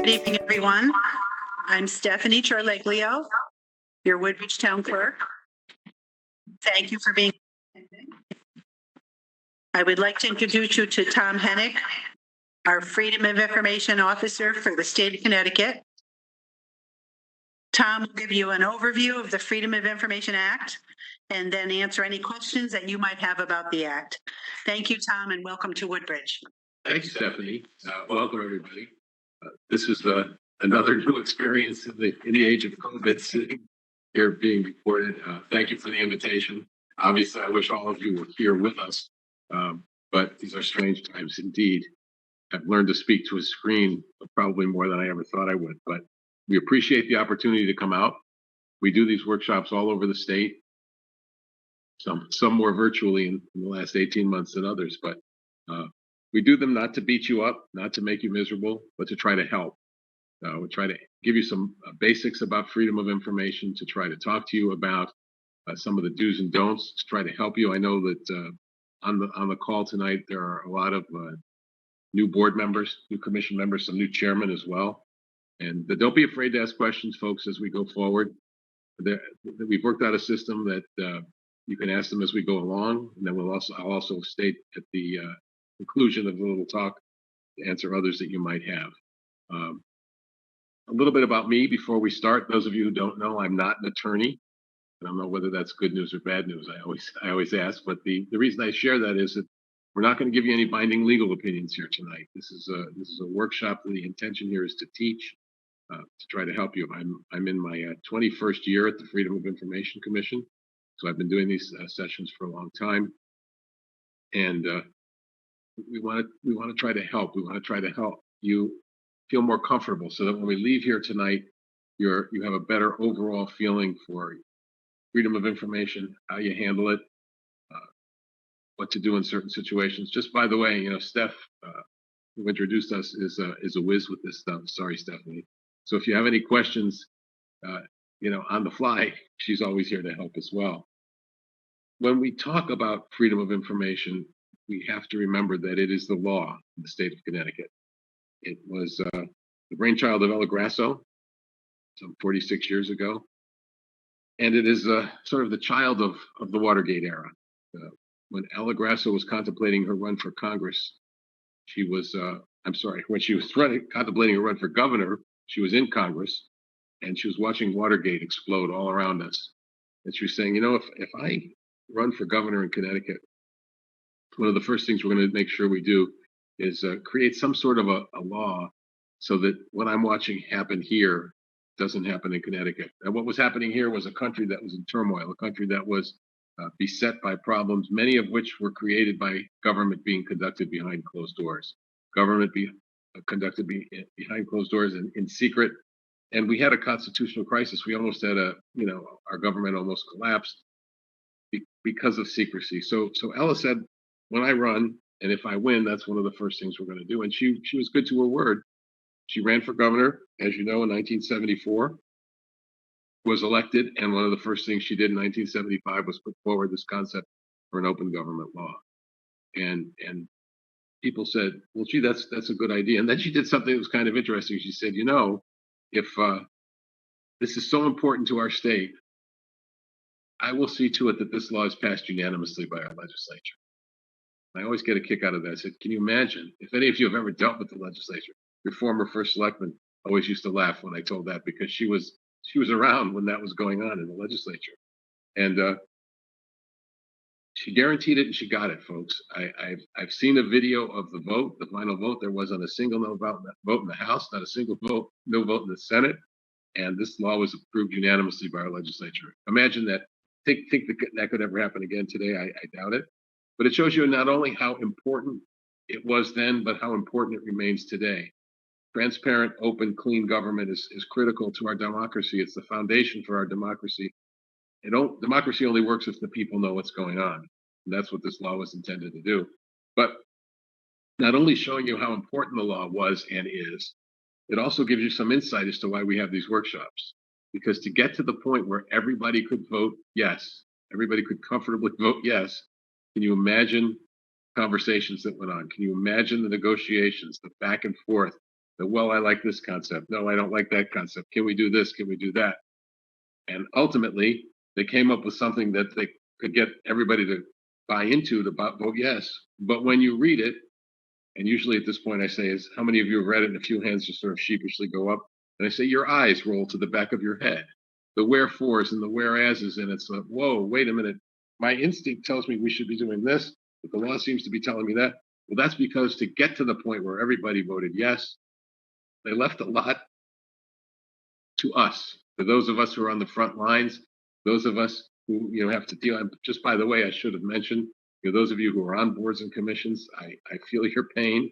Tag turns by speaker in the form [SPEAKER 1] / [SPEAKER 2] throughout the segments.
[SPEAKER 1] Good evening, everyone. I'm Stephanie Charleglio, your Woodbridge Town Clerk. Thank you for being here. I would like to introduce you to Tom Hennick, our Freedom of Information Officer for the state of Connecticut. Tom will give you an overview of the Freedom of Information Act and then answer any questions that you might have about the Act. Thank you, Tom, and welcome to Woodbridge.
[SPEAKER 2] Thanks, Stephanie. Welcome, everybody. This is another new experience in the age of COVID, sitting here being recorded. Thank you for the invitation. Obviously, I wish all of you were here with us, but these are strange times indeed. I've learned to speak to a screen probably more than I ever thought I would, but we appreciate the opportunity to come out. We do these workshops all over the state, some more virtually in the last 18 months than others, but we do them not to beat you up, not to make you miserable, but to try to help. We try to give you some basics about freedom of information, to try to talk to you about some of the do's and don'ts, to try to help you. I know that on the call tonight, there are a lot of new board members, new commission members, some new chairmen as well. And don't be afraid to ask questions, folks, as we go forward. We've worked out a system that you can ask them as we go along, and then I'll also state at the conclusion of the little talk to answer others that you might have. A little bit about me before we start. Those of you who don't know, I'm not an attorney. I don't know whether that's good news or bad news. I always ask, but the reason I share that is that we're not going to give you any binding legal opinions here tonight. This is a workshop. The intention here is to teach, to try to help you. I'm in my 21st year at the Freedom of Information Commission, so I've been doing these sessions for a long time, and we want to try to help. We want to try to help you feel more comfortable, so that when we leave here tonight, you have a better overall feeling for freedom of information, how you handle it, what to do in certain situations. Just by the way, Steph, who introduced us, is a whiz with this stuff. Sorry, Stephanie. So if you have any questions, on the fly, she's always here to help as well. When we talk about freedom of information, we have to remember that it is the law in the state of Connecticut. It was the brainchild of Ella Grasso some 46 years ago. And it is sort of the child of the Watergate era. When Ella Grasso was contemplating her run for Congress, when she was contemplating her run for governor, she was in Congress, and she was watching Watergate explode all around us. And she was saying, if I run for governor in Connecticut, one of the first things we're going to make sure we do is create some sort of a law so that what I'm watching happen here doesn't happen in Connecticut. And what was happening here was a country that was in turmoil, a country that was beset by problems, many of which were created by government being conducted behind closed doors. Government conducted behind closed doors in secret. And we had a constitutional crisis. We almost had our government almost collapsed because of secrecy. So Ella said, when I run, and if I win, that's one of the first things we're going to do. And she was good to her word. She ran for governor, as you know, in 1974, was elected, and one of the first things she did in 1975 was put forward this concept for an open government law. And people said, well, gee, that's a good idea. And then she did something that was kind of interesting. She said, if this is so important to our state, I will see to it that this law is passed unanimously by our legislature. I always get a kick out of that. I said, can you imagine, if any of you have ever dealt with the legislature, your former first selectman always used to laugh when I told that, because she was around when that was going on in the legislature. And she guaranteed it, and she got it, folks. I've seen a video of the vote, the final vote. There wasn't a single no vote in the House, not a single no vote in the Senate. And this law was approved unanimously by our legislature. Imagine that. Think that could ever happen again today. I doubt it. But it shows you not only how important it was then, but how important it remains today. Transparent, open, clean government is critical to our democracy. It's the foundation for our democracy. Democracy only works if the people know what's going on. And that's what this law was intended to do. But not only showing you how important the law was and is, it also gives you some insight as to why we have these workshops. Because to get to the point where everybody could vote yes, everybody could comfortably vote yes, can you imagine conversations that went on? Can you imagine the negotiations, the back and forth, that, well, I like this concept. No, I don't like that concept. Can we do this? Can we do that? And ultimately, they came up with something that they could get everybody to buy into to vote yes. But when you read it, and usually at this point I say is, how many of you have read it? And a few hands just sort of sheepishly go up. And I say, your eyes roll to the back of your head. The wherefores and the whereases, and it's like, whoa, wait a minute. My instinct tells me we should be doing this, but the law seems to be telling me that. Well, that's because to get to the point where everybody voted yes, they left a lot to us, for those of us who are on the front lines, those of us who have to deal. And just by the way, I should have mentioned, those of you who are on boards and commissions, I feel your pain.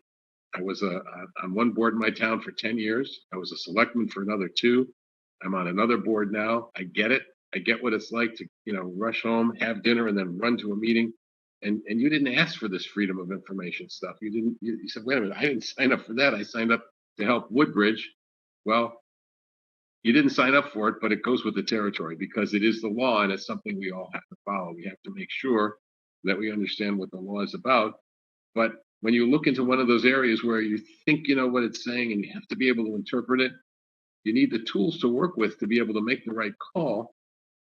[SPEAKER 2] I was on one board in my town for 10 years. I was a selectman for another 2. I'm on another board now. I get it. I get what it's like to rush home, have dinner, and then run to a meeting. And you didn't ask for this freedom of information stuff. You said, wait a minute, I didn't sign up for that. I signed up to help Woodbridge. Well, you didn't sign up for it, but it goes with the territory because it is the law and it's something we all have to follow. We have to make sure that we understand what the law is about. But when you look into one of those areas where you think you know what it's saying and you have to be able to interpret it, you need the tools to work with to be able to make the right call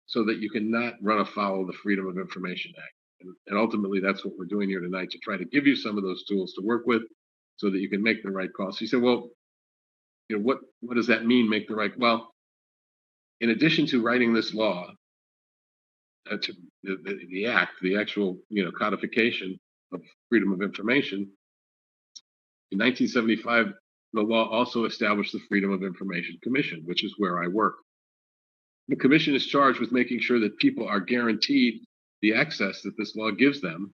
[SPEAKER 2] so that you can not run afoul of the Freedom of Information Act. And ultimately, that's what we're doing here tonight, to try to give you some of those tools to work with so that you can make the right call. So you say, well, what does that mean, make the right? Well, in addition to writing this law, to the act, the actual codification of freedom of information, in 1975, the law also established the Freedom of Information Commission, which is where I work. The commission is charged with making sure that people are guaranteed the access that this law gives them.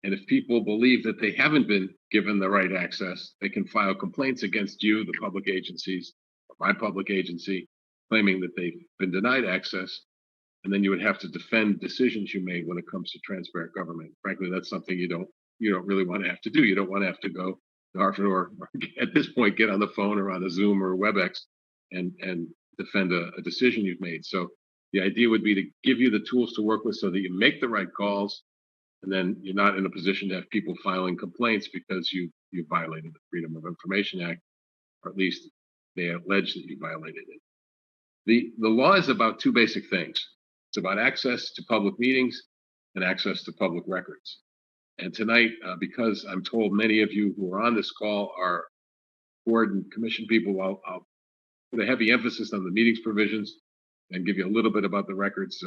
[SPEAKER 2] And if people believe that they haven't been given the right access, they can file complaints against you, the public agencies, or my public agency, claiming that they've been denied access. And then you would have to defend decisions you made when it comes to transparent government. Frankly, that's something you don't really want to have to do. You don't want to have to go to Hartford or at this point get on the phone or on a Zoom or a WebEx and defend a decision you've made. So the idea would be to give you the tools to work with so that you make the right calls, and then you're not in a position to have people filing complaints because you violated the Freedom of Information Act, or at least they allege that you violated it. The law is about 2 basic things. It's about access to public meetings and access to public records. And tonight, because I'm told many of you who are on this call are board and commission people, I'll put a heavy emphasis on the meetings provisions and give you a little bit about the records.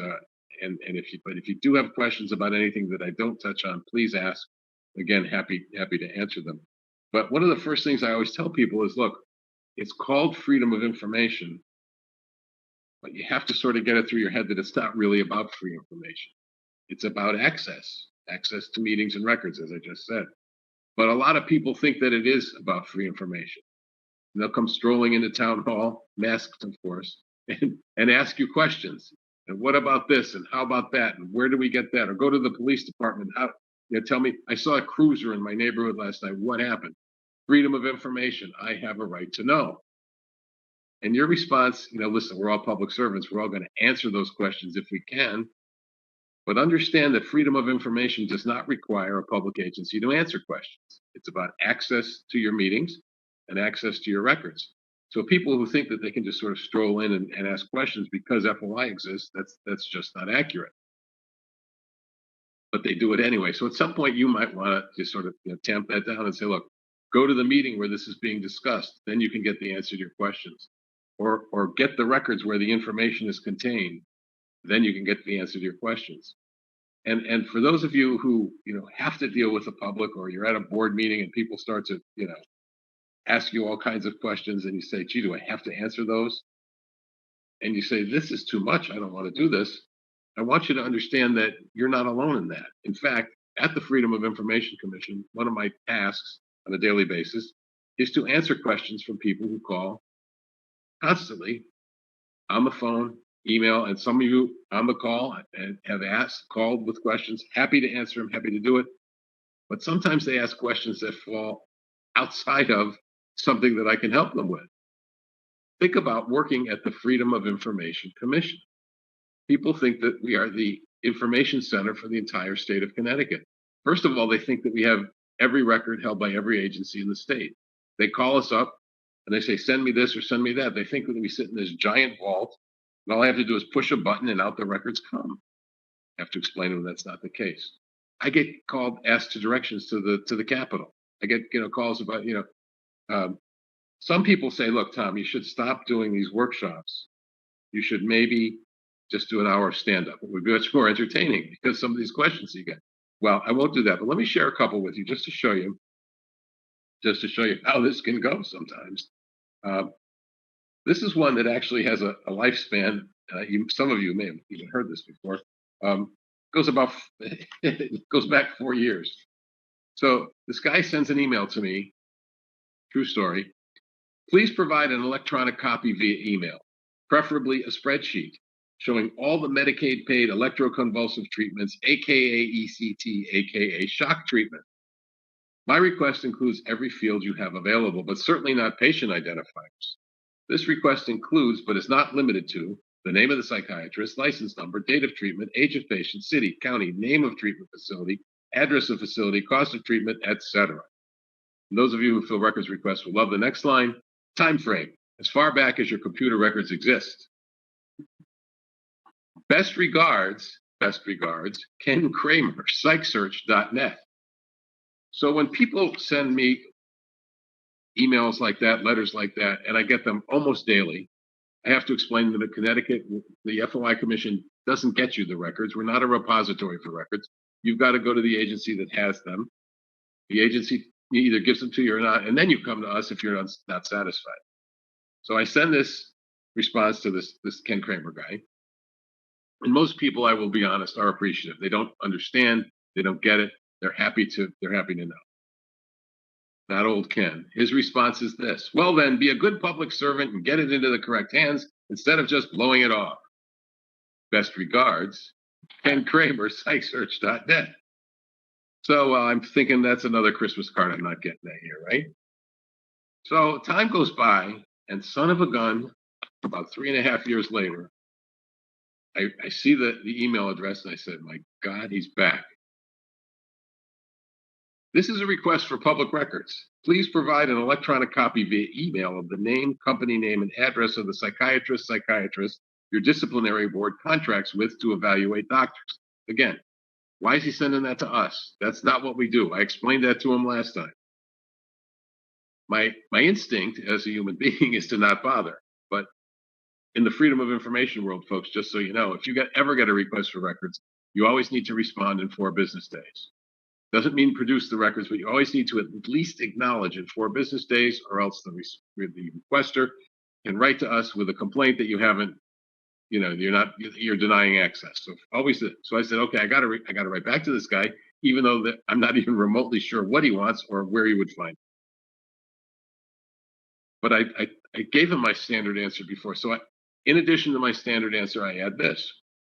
[SPEAKER 2] And if you do have questions about anything that I don't touch on, please ask. Again, happy to answer them. But one of the first things I always tell people is, look, it's called freedom of information, but you have to sort of get it through your head that it's not really about free information. It's about access to meetings and records, as I just said. But a lot of people think that it is about free information. And they'll come strolling into town hall, masked, of course, and ask you questions. And what about this? And how about that? And where do we get that? Or go to the police department. Tell me, I saw a cruiser in my neighborhood last night. What happened? Freedom of information. I have a right to know. And your response, listen, we're all public servants. We're all going to answer those questions if we can. But understand that freedom of information does not require a public agency to answer questions. It's about access to your meetings and access to your records. So people who think that they can just sort of stroll in and ask questions because FOI exists, that's just not accurate. But they do it anyway. So at some point you might want to just sort of tamp that down and say, look, go to the meeting where this is being discussed. Then you can get the answer to your questions. Or get the records where the information is contained. Then you can get the answer to your questions. And for those of you who have to deal with the public, or you're at a board meeting and people start to ask you all kinds of questions, and you say, gee, do I have to answer those? And you say, this is too much, I don't want to do this. I want you to understand that you're not alone in that. In fact, at the Freedom of Information Commission, one of my tasks on a daily basis is to answer questions from people who call constantly on the phone, email, and some of you on the call and have called with questions. Happy to answer them, happy to do it. But sometimes they ask questions that fall outside of something that I can help them with. Think about working at the Freedom of Information Commission. People think that we are the information center for the entire state of Connecticut. First of all, they think that we have every record held by every agency in the state. They call us up and they say, send me this or send me that, they think that we sit in this giant vault, and all I have to do is push a button and out the records come. I have to explain to them that's not the case. I get called, asked to directions to the Capitol. I get calls about some people say, look, Tom, you should stop doing these workshops. You should maybe just do an hour of stand-up. It would be much more entertaining because some of these questions you get. Well, I won't do that, but let me share a couple with you just to show you how this can go sometimes. This is one that actually has a lifespan. Some of you may have even heard this before. It goes back 4 years. So this guy sends an email to me. True story. Please provide an electronic copy via email, preferably a spreadsheet showing all the Medicaid paid electroconvulsive treatments, aka ECT, aka shock treatment. My request includes every field you have available, but certainly not patient identifiers. This request includes, but is not limited to, the name of the psychiatrist, license number, date of treatment, age of patient, city, county, name of treatment facility, address of facility, cost of treatment, etc. Those of you who fill records requests will love the next line. Time frame, as far back as your computer records exist. Best regards, Ken Kramer, psychsearch.net. So when people send me emails like that, letters like that, and I get them almost daily, I have to explain to them that Connecticut, the FOI Commission doesn't get you the records. We're not a repository for records. You've got to go to the agency that has them. The agency either gives them to you or not, and then you come to us if you're not satisfied. So I send this response to this Ken Kramer guy. And most people, I will be honest, are appreciative. They don't understand, they don't get it. They're happy to know. Not old Ken. His response is this. Well then, be a good public servant and get it into the correct hands instead of just blowing it off. Best regards, Ken Kramer, psychsearch.net. So I'm thinking that's another Christmas card I'm not getting that year, right? So time goes by, and son of a gun, about 3.5 years later, I see the email address, and I said, my God, he's back. This is a request for public records. Please provide an electronic copy via email of the name, company name, and address of the psychiatrist your disciplinary board contracts with to evaluate doctors. Again, why is he sending that to us? That's not what we do. I explained that to him last time. My instinct as a human being is to not bother. But in the freedom of information world, folks, just so you know, if you ever get a request for records, you always need to respond in 4 business days. Doesn't mean produce the records, but you always need to at least acknowledge in 4 business days, or else the requester can write to us with a complaint that you haven't, you're denying access. So always, so I said, okay, I got to write back to this guy, even though I'm not even remotely sure what he wants or where he would find it. But I gave him my standard answer before. So in addition to my standard answer, I add this.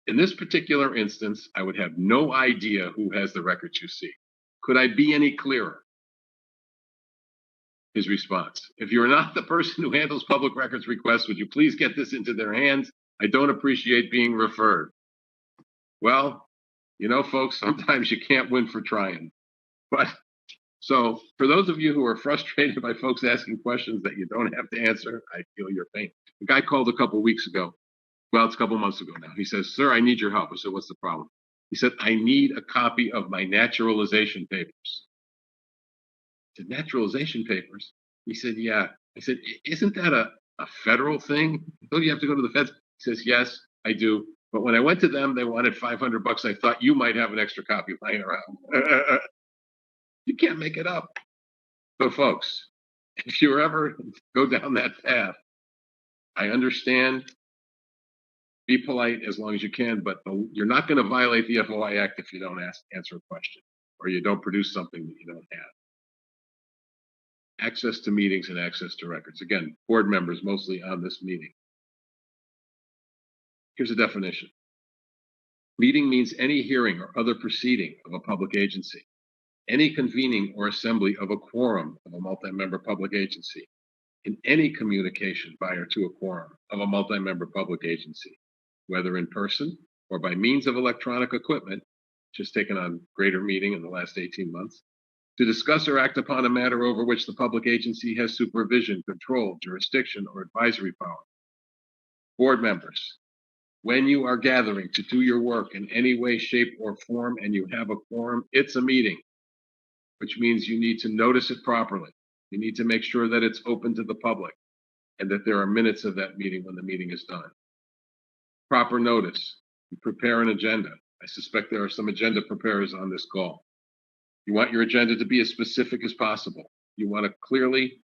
[SPEAKER 2] In this particular instance, I would have no idea who has the records you see. Could I be any clearer? His response. If you're not the person who handles public records requests, would you please get this into their hands? I don't appreciate being referred. Well, folks, sometimes you can't win for trying. But so for those of you who are frustrated by folks asking questions that you don't have to answer, I feel your pain. The guy called a couple weeks ago. Well, it's a couple months ago now. He says, sir, I need your help. I said, what's the problem? He said, I need a copy of my naturalization papers. I said, naturalization papers? He said, yeah. I said, isn't that a federal thing? Don't you have to go to the feds? He says, yes, I do. But when I went to them, they wanted $500. I thought you might have an extra copy lying around. You can't make it up. So folks, if you ever go down that path, I understand. Be polite as long as you can, but you're not going to violate the FOI Act if you don't answer a question or you don't produce something that you don't have. Access to meetings and access to records. Again, board members mostly on this meeting. Here's a definition. Meeting means any hearing or other proceeding of a public agency, any convening or assembly of a quorum of a multi-member public agency, in any communication by or to a quorum of a multi-member public agency, whether in person or by means of electronic equipment, just taken on greater meeting in the last 18 months, To discuss or act upon a matter over which the public agency has supervision, control, jurisdiction, or advisory power. Board members, when you are gathering to do your work in any way, shape, or form, and you have a quorum, it's a meeting, which means you need to notice it properly. You need to make sure that it's open to the public and that there are minutes of that meeting when the meeting is done. Proper notice. You prepare an agenda. I suspect there are some agenda preparers on this call. You want your agenda to be as specific as possible. You want to clearly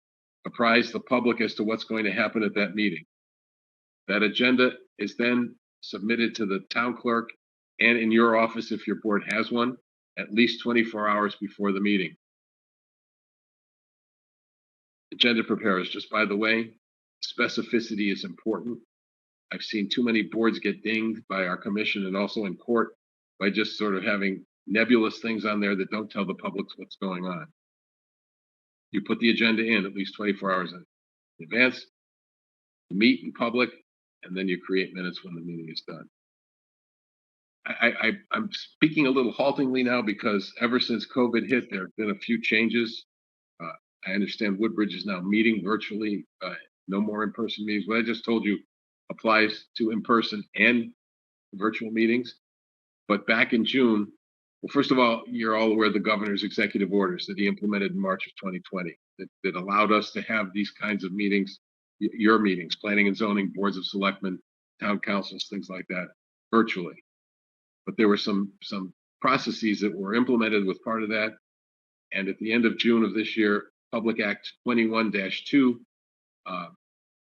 [SPEAKER 2] apprise the public as to what's going to happen at that meeting. That agenda is then submitted to the town clerk and in your office, if your board has one, at least 24 hours before the meeting. Agenda preparers, just by the way, specificity is important. I've seen too many boards get dinged by our commission and also in court by just sort of having nebulous things on there that don't tell the public what's going on. You put the agenda in at least 24 hours in advance, you meet in public, and then you create minutes when the meeting is done. I'm speaking a little haltingly now because ever since COVID hit, there have been a few changes. I understand Woodbridge is now meeting virtually, no more in-person meetings. What I just told you applies to in-person and virtual meetings. But back in June, well, first of all, you're all aware of the governor's executive orders that he implemented in March of 2020 that allowed us to have these kinds of meetings, your meetings, planning and zoning, boards of selectmen, town councils, things like that, virtually. But there were some processes that were implemented with part of that. And at the end of June of this year, Public Act 21-2,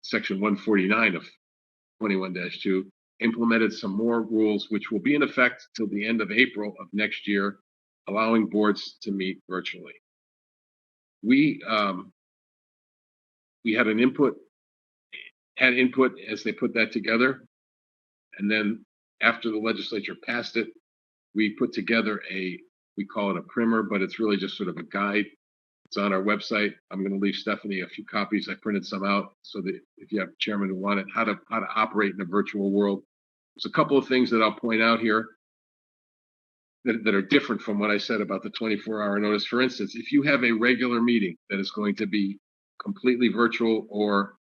[SPEAKER 2] Section 149 of 21-2, implemented some more rules, which will be in effect till the end of April of next year, allowing boards to meet virtually. We had input as they put that together. And then after the legislature passed it, we put together we call it a primer, but it's really just sort of a guide. It's on our website. I'm going to leave Stephanie a few copies. I printed some out so that if you have a chairman who want it, how to operate in a virtual world. There's a couple of things that I'll point out here that are different from what I said about the 24-hour notice. For instance, if you have a regular meeting that is going to be completely virtual or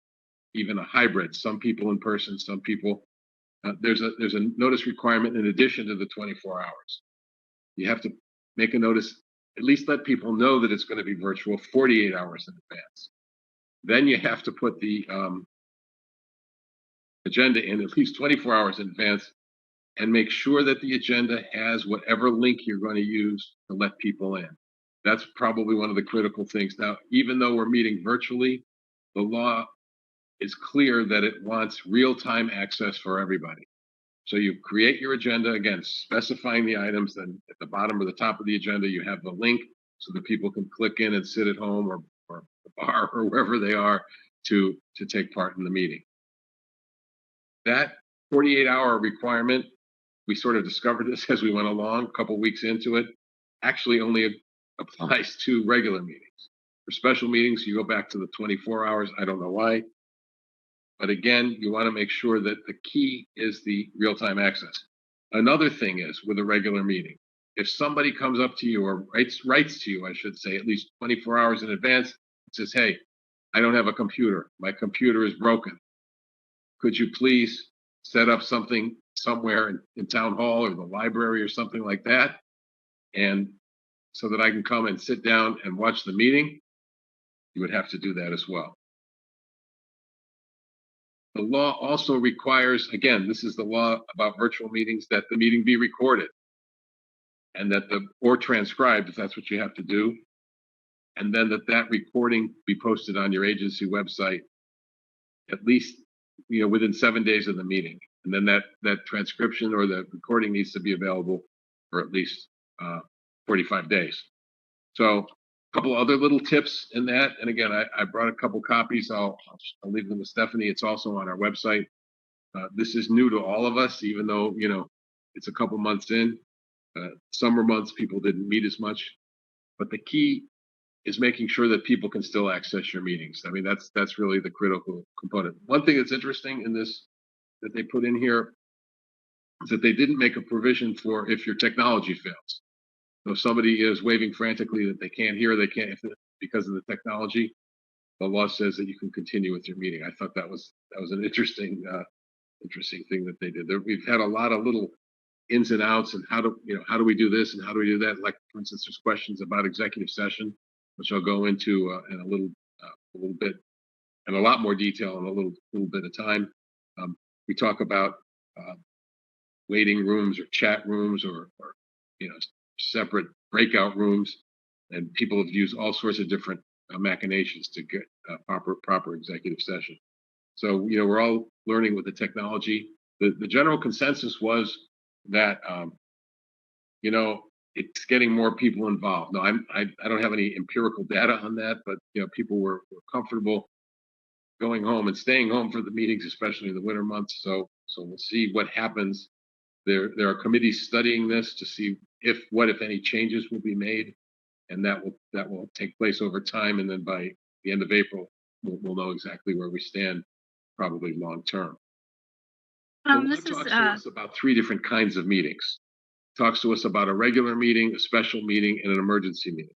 [SPEAKER 2] even a hybrid, some people in person, some people, there's a notice requirement in addition to the 24 hours. You have to make a notice, at least let people know that it's going to be virtual 48 hours in advance. Then you have to put the agenda in at least 24 hours in advance and make sure that the agenda has whatever link you're going to use to let people in. That's probably one of the critical things. Now, even though we're meeting virtually, the law is clear that it wants real-time access for everybody. So you create your agenda, again, specifying the items, then at the bottom or the top of the agenda, you have the link so that people can click in and sit at home or the bar or wherever they are to take part in the meeting. That 48-hour requirement, we sort of discovered this as we went along, a couple weeks into it, actually only applies to regular meetings. For special meetings, you go back to the 24 hours. I don't know why. But again, you want to make sure that the key is the real-time access. Another thing is with a regular meeting, if somebody comes up to you or writes to you, I should say, at least 24 hours in advance, and says, hey, I don't have a computer. My computer is broken. Could you please set up something somewhere in town hall or the library or something like that? And so that I can come and sit down and watch the meeting, you would have to do that as well. The law also requires, again, this is the law about virtual meetings, that the meeting be recorded and or transcribed if that's what you have to do. And then that recording be posted on your agency website at least, within 7 days of the meeting. And then that transcription or the recording needs to be available for at least 45 days. So a couple other little tips in that. And again, I brought a couple copies. I'll leave them with Stephanie. It's also on our website. This is new to all of us, even though, it's a couple months in. Summer months, people didn't meet as much. But the key is making sure that people can still access your meetings. I mean, that's really the critical component. One thing that's interesting in this that they put in here is that they didn't make a provision for if your technology fails. if somebody is waving frantically that they can't hear, because of the technology, the law says that you can continue with your meeting. I thought that was an interesting thing that they did. We've had a lot of little ins and outs, and how do we do this and how do we do that? Like, for instance, there's questions about executive session, which I'll go into in a little bit, in a lot more detail in a little bit of time. We talk about waiting rooms or chat rooms or separate breakout rooms, and people have used all sorts of different machinations to get proper executive session. So we're all learning with the technology. The general consensus was that it's getting more people involved. No, I don't have any empirical data on that, but people were comfortable going home and staying home for the meetings, especially in the winter months. So we'll see what happens. There are committees studying this to see if any changes will be made, and that will take place over time. And then by the end of April, we'll know exactly where we stand, probably long term. This talks to us about 3 different kinds of meetings. Talks to us about a regular meeting, a special meeting, and an emergency meeting.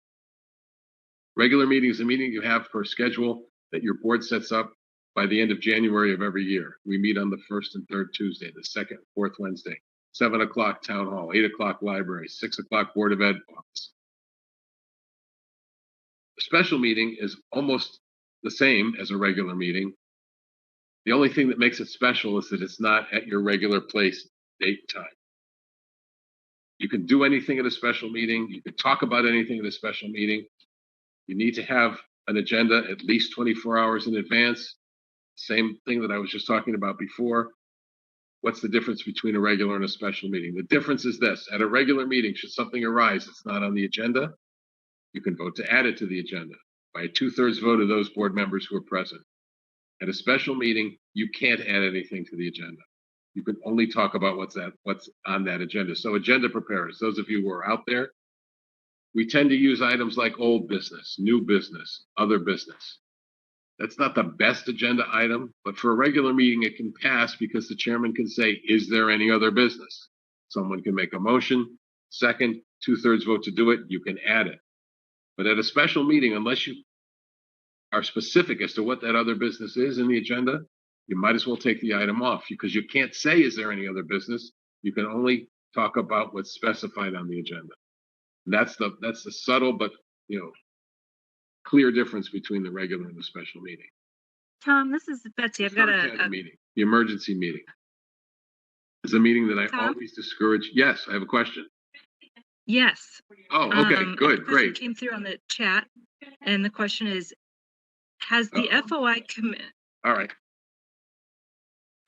[SPEAKER 2] Regular meeting is a meeting you have per schedule that your board sets up by the end of January of every year. We meet on the 1st and 3rd Tuesday, the 2nd and 4th Wednesday, 7 o'clock town hall, 8 o'clock library, 6 o'clock board of ed office. A special meeting is almost the same as a regular meeting. The only thing that makes it special is that it's not at your regular place, date, and time. You can do anything at a special meeting. You can talk about anything at a special meeting. You need to have an agenda at least 24 hours in advance. Same thing that I was just talking about before. What's the difference between a regular and a special meeting? The difference is this. At a regular meeting, should something arise that's not on the agenda, you can vote to add it to the agenda by a 2/3 vote of those board members who are present. At a special meeting, you can't add anything to the agenda. You can only talk about what's on that agenda. So agenda preparers, those of you who are out there, we tend to use items like old business, new business, other business. That's not the best agenda item, but for a regular meeting, it can pass because the chairman can say, is there any other business? Someone can make a motion, second, 2/3 vote to do it, you can add it. But at a special meeting, unless you are specific as to what that other business is in the agenda, you might as well take the item off, because you can't say, is there any other business? You can only talk about what's specified on the agenda. And that's the subtle but clear difference between the regular and the special meeting.
[SPEAKER 3] Tom, this is Betsy. I've got a
[SPEAKER 2] meeting. The emergency meeting is a meeting that I always discourage. Yes, I have a question.
[SPEAKER 3] Yes.
[SPEAKER 2] Oh, okay, good, great.
[SPEAKER 3] Came through on the chat, and the question is, has the FOI
[SPEAKER 2] All right.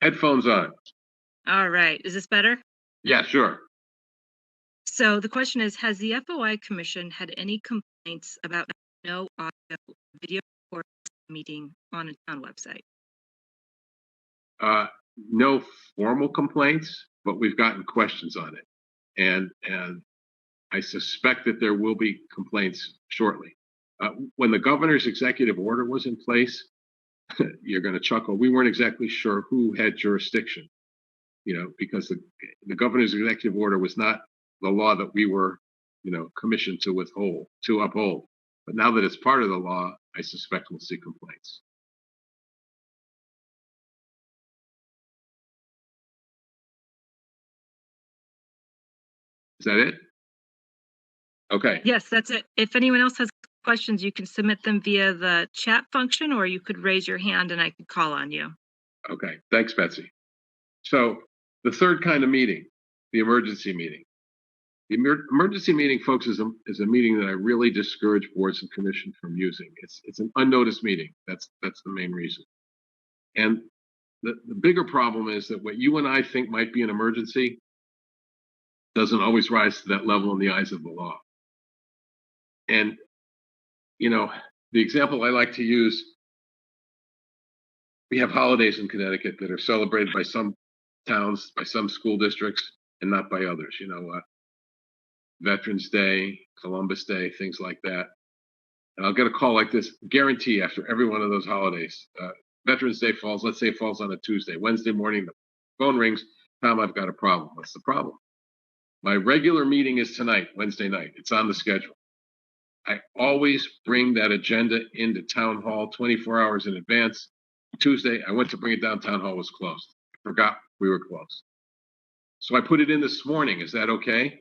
[SPEAKER 2] Headphones on.
[SPEAKER 3] All right. Is this better?
[SPEAKER 2] Yeah, sure.
[SPEAKER 3] So the question is, has the FOI Commission had any complaints about no audio video or meeting on a town website?
[SPEAKER 2] No formal complaints, but we've gotten questions on it. And I suspect that there will be complaints shortly. When the governor's executive order was in place, you're going to chuckle. We weren't exactly sure who had jurisdiction, because the governor's executive order was not the law that we were, commissioned to uphold. But now that it's part of the law, I suspect we'll see complaints. Is that it? Okay.
[SPEAKER 3] Yes, that's it. If anyone else has questions, you can submit them via the chat function, or you could raise your hand and I could call on you.
[SPEAKER 2] Okay, thanks, Betsy. So the third kind of meeting, the emergency meeting. The emergency meeting, folks, is a meeting that I really discourage boards and commissions from using. It's an unnoticed meeting. That's the main reason. And the bigger problem is that what you and I think might be an emergency doesn't always rise to that level in the eyes of the law. And the example I like to use, we have holidays in Connecticut that are celebrated by some towns, by some school districts, and not by others. Veterans Day, Columbus Day, things like that. And I'll get a call like this, guarantee, after every one of those holidays. Veterans Day falls, let's say it falls on a Tuesday. Wednesday morning, the phone rings, Tom, I've got a problem. What's the problem? My regular meeting is tonight, Wednesday night. It's on the schedule. I always bring that agenda into town hall 24 hours in advance. Tuesday, I went to bring it down. Town hall was closed. I forgot we were closed. So I put it in this morning. Is that okay?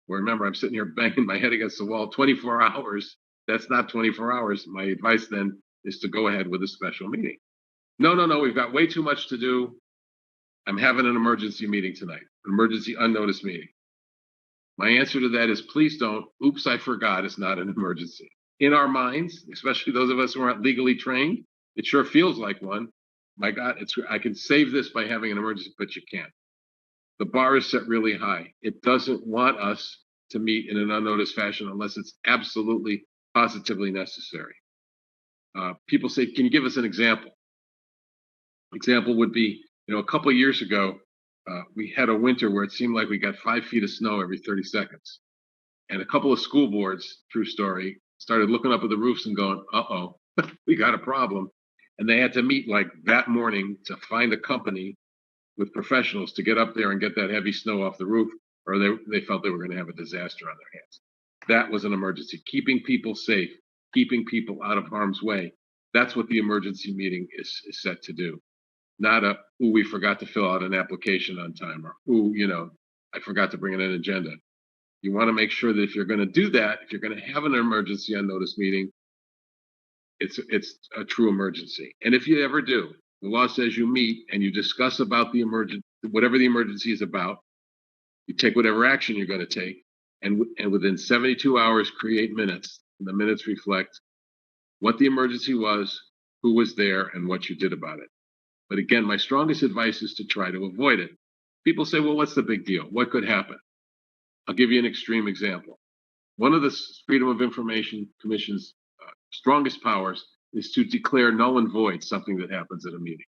[SPEAKER 2] Well, remember, I'm sitting here banging my head against the wall 24 hours. That's not 24 hours. My advice then is to go ahead with a special meeting. No, we've got way too much to do. I'm having an emergency meeting tonight, an emergency unnoticed meeting. My answer to that is please don't. Oops, I forgot. It's not an emergency. In our minds, especially those of us who aren't legally trained, it sure feels like one. My God, I can save this by having an emergency, but you can't. The bar is set really high. It doesn't want us to meet in an unnoticed fashion unless it's absolutely, positively necessary. People say, can you give us an example? Example would be, a couple of years ago, we had a winter where it seemed like we got 5 feet of snow every 30 seconds. And a couple of school boards, true story, started looking up at the roofs and going, uh-oh, we got a problem. And they had to meet like that morning to find a company with professionals to get up there and get that heavy snow off the roof, or they felt they were going to have a disaster on their hands. That was an emergency. Keeping people safe, keeping people out of harm's way. That's what the emergency meeting is set to do. Not we forgot to fill out an application on time, or, I forgot to bring in an agenda. You want to make sure that if you're going to do that, if you're going to have an emergency unnoticed meeting, it's a true emergency. And if you ever do, the law says you meet and you discuss about the whatever the emergency is about. You take whatever action you're going to take, and within 72 hours, create minutes. And the minutes reflect what the emergency was, who was there, and what you did about it. But again, my strongest advice is to try to avoid it. People say, well, what's the big deal? What could happen? I'll give you an extreme example. One of the Freedom of Information Commission's strongest powers is to declare null and void something that happens at a meeting.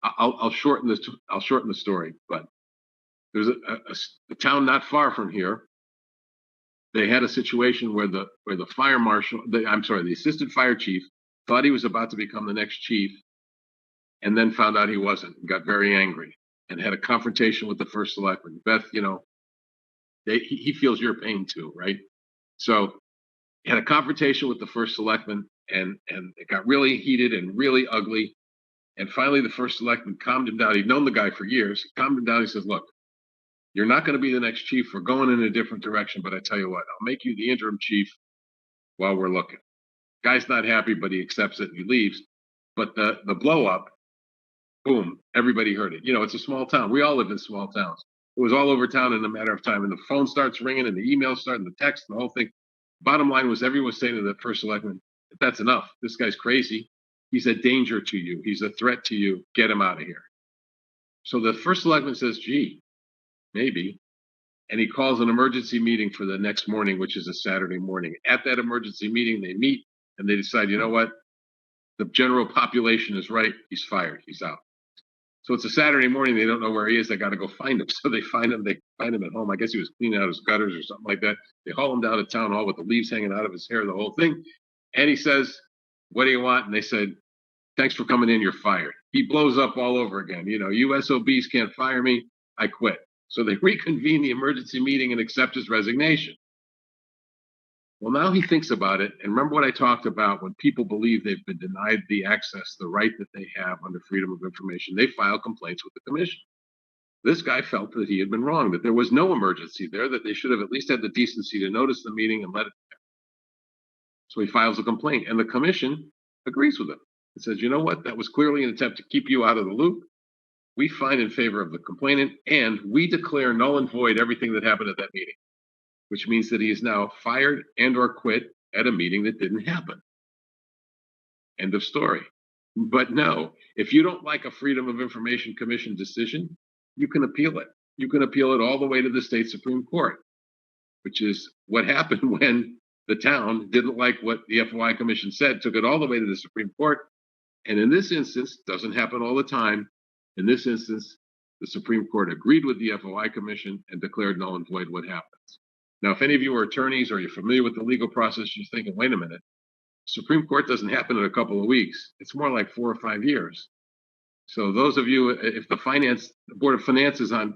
[SPEAKER 2] I'll shorten the story, but there's a town not far from here. They had a situation where the fire marshal, the assistant fire chief, thought he was about to become the next chief, and then found out he wasn't. And got very angry and had a confrontation with the first selectman. Beth, he feels your pain too, right? So he had a confrontation with the first selectman, and it got really heated and really ugly. And finally, the first selectman calmed him down. He'd known the guy for years. He calmed him down. He says, look, you're not going to be the next chief. We're going in a different direction. But I tell you what, I'll make you the interim chief while we're looking. Guy's not happy, but he accepts it and he leaves. But the blow up, boom, everybody heard it. It's a small town. We all live in small towns. It was all over town in a matter of time. And the phone starts ringing and the emails start and the text and the whole thing. Bottom line was everyone was saying to the first selectman, that's enough. This guy's crazy. He's a danger to you. He's a threat to you. Get him out of here. So the first selectman says, gee, maybe. And he calls an emergency meeting for the next morning, which is a Saturday morning. At that emergency meeting, they meet and they decide, you know what? The general population is right. He's fired. He's out. So it's a Saturday morning. They don't know where he is. They got to go find him. So they find him. They find him at home. I guess he was cleaning out his gutters or something like that. They haul him down to town hall with the leaves hanging out of his hair, the whole thing. And he says, what do you want? And they said, thanks for coming in. You're fired. He blows up all over again. You SOBs can't fire me. I quit. So they reconvene the emergency meeting and accept his resignation. Well, now he thinks about it. And remember what I talked about when people believe they've been denied the access, the right that they have under Freedom of Information, they file complaints with the commission. This guy felt that he had been wrong, that there was no emergency there, that they should have at least had the decency to notice the meeting and let it there. So he files a complaint and the commission agrees with him. It says, you know what? That was clearly an attempt to keep you out of the loop. We find in favor of the complainant and we declare null and void everything that happened at that meeting, which means that he is now fired and or quit at a meeting that didn't happen. End of story. But no, if you don't like a Freedom of Information Commission decision, you can appeal it. You can appeal it all the way to the state Supreme Court, which is what happened when the town didn't like what the FOI Commission said, took it all the way to the Supreme Court. And in this instance, doesn't happen all the time. In this instance, the Supreme Court agreed with the FOI Commission and declared null and void what happens. Now, if any of you are attorneys or you're familiar with the legal process, you're thinking, wait a minute, Supreme Court doesn't happen in a couple of weeks. It's more like 4 or 5 years. So those of you, if the Board of Finance is on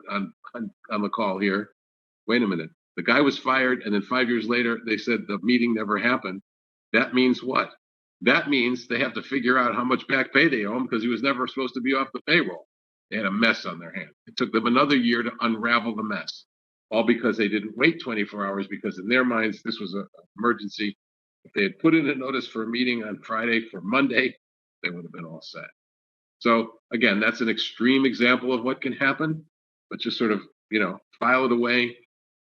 [SPEAKER 2] the call here, wait a minute, the guy was fired, and then 5 years later, they said the meeting never happened. That means what? That means they have to figure out how much back pay they owe him because he was never supposed to be off the payroll. They had a mess on their hands. It took them another year to unravel the mess, all because they didn't wait 24 hours because in their minds, this was an emergency. If they had put in a notice for a meeting on Friday for Monday, they would have been all set. So again, that's an extreme example of what can happen, but just sort of, file it away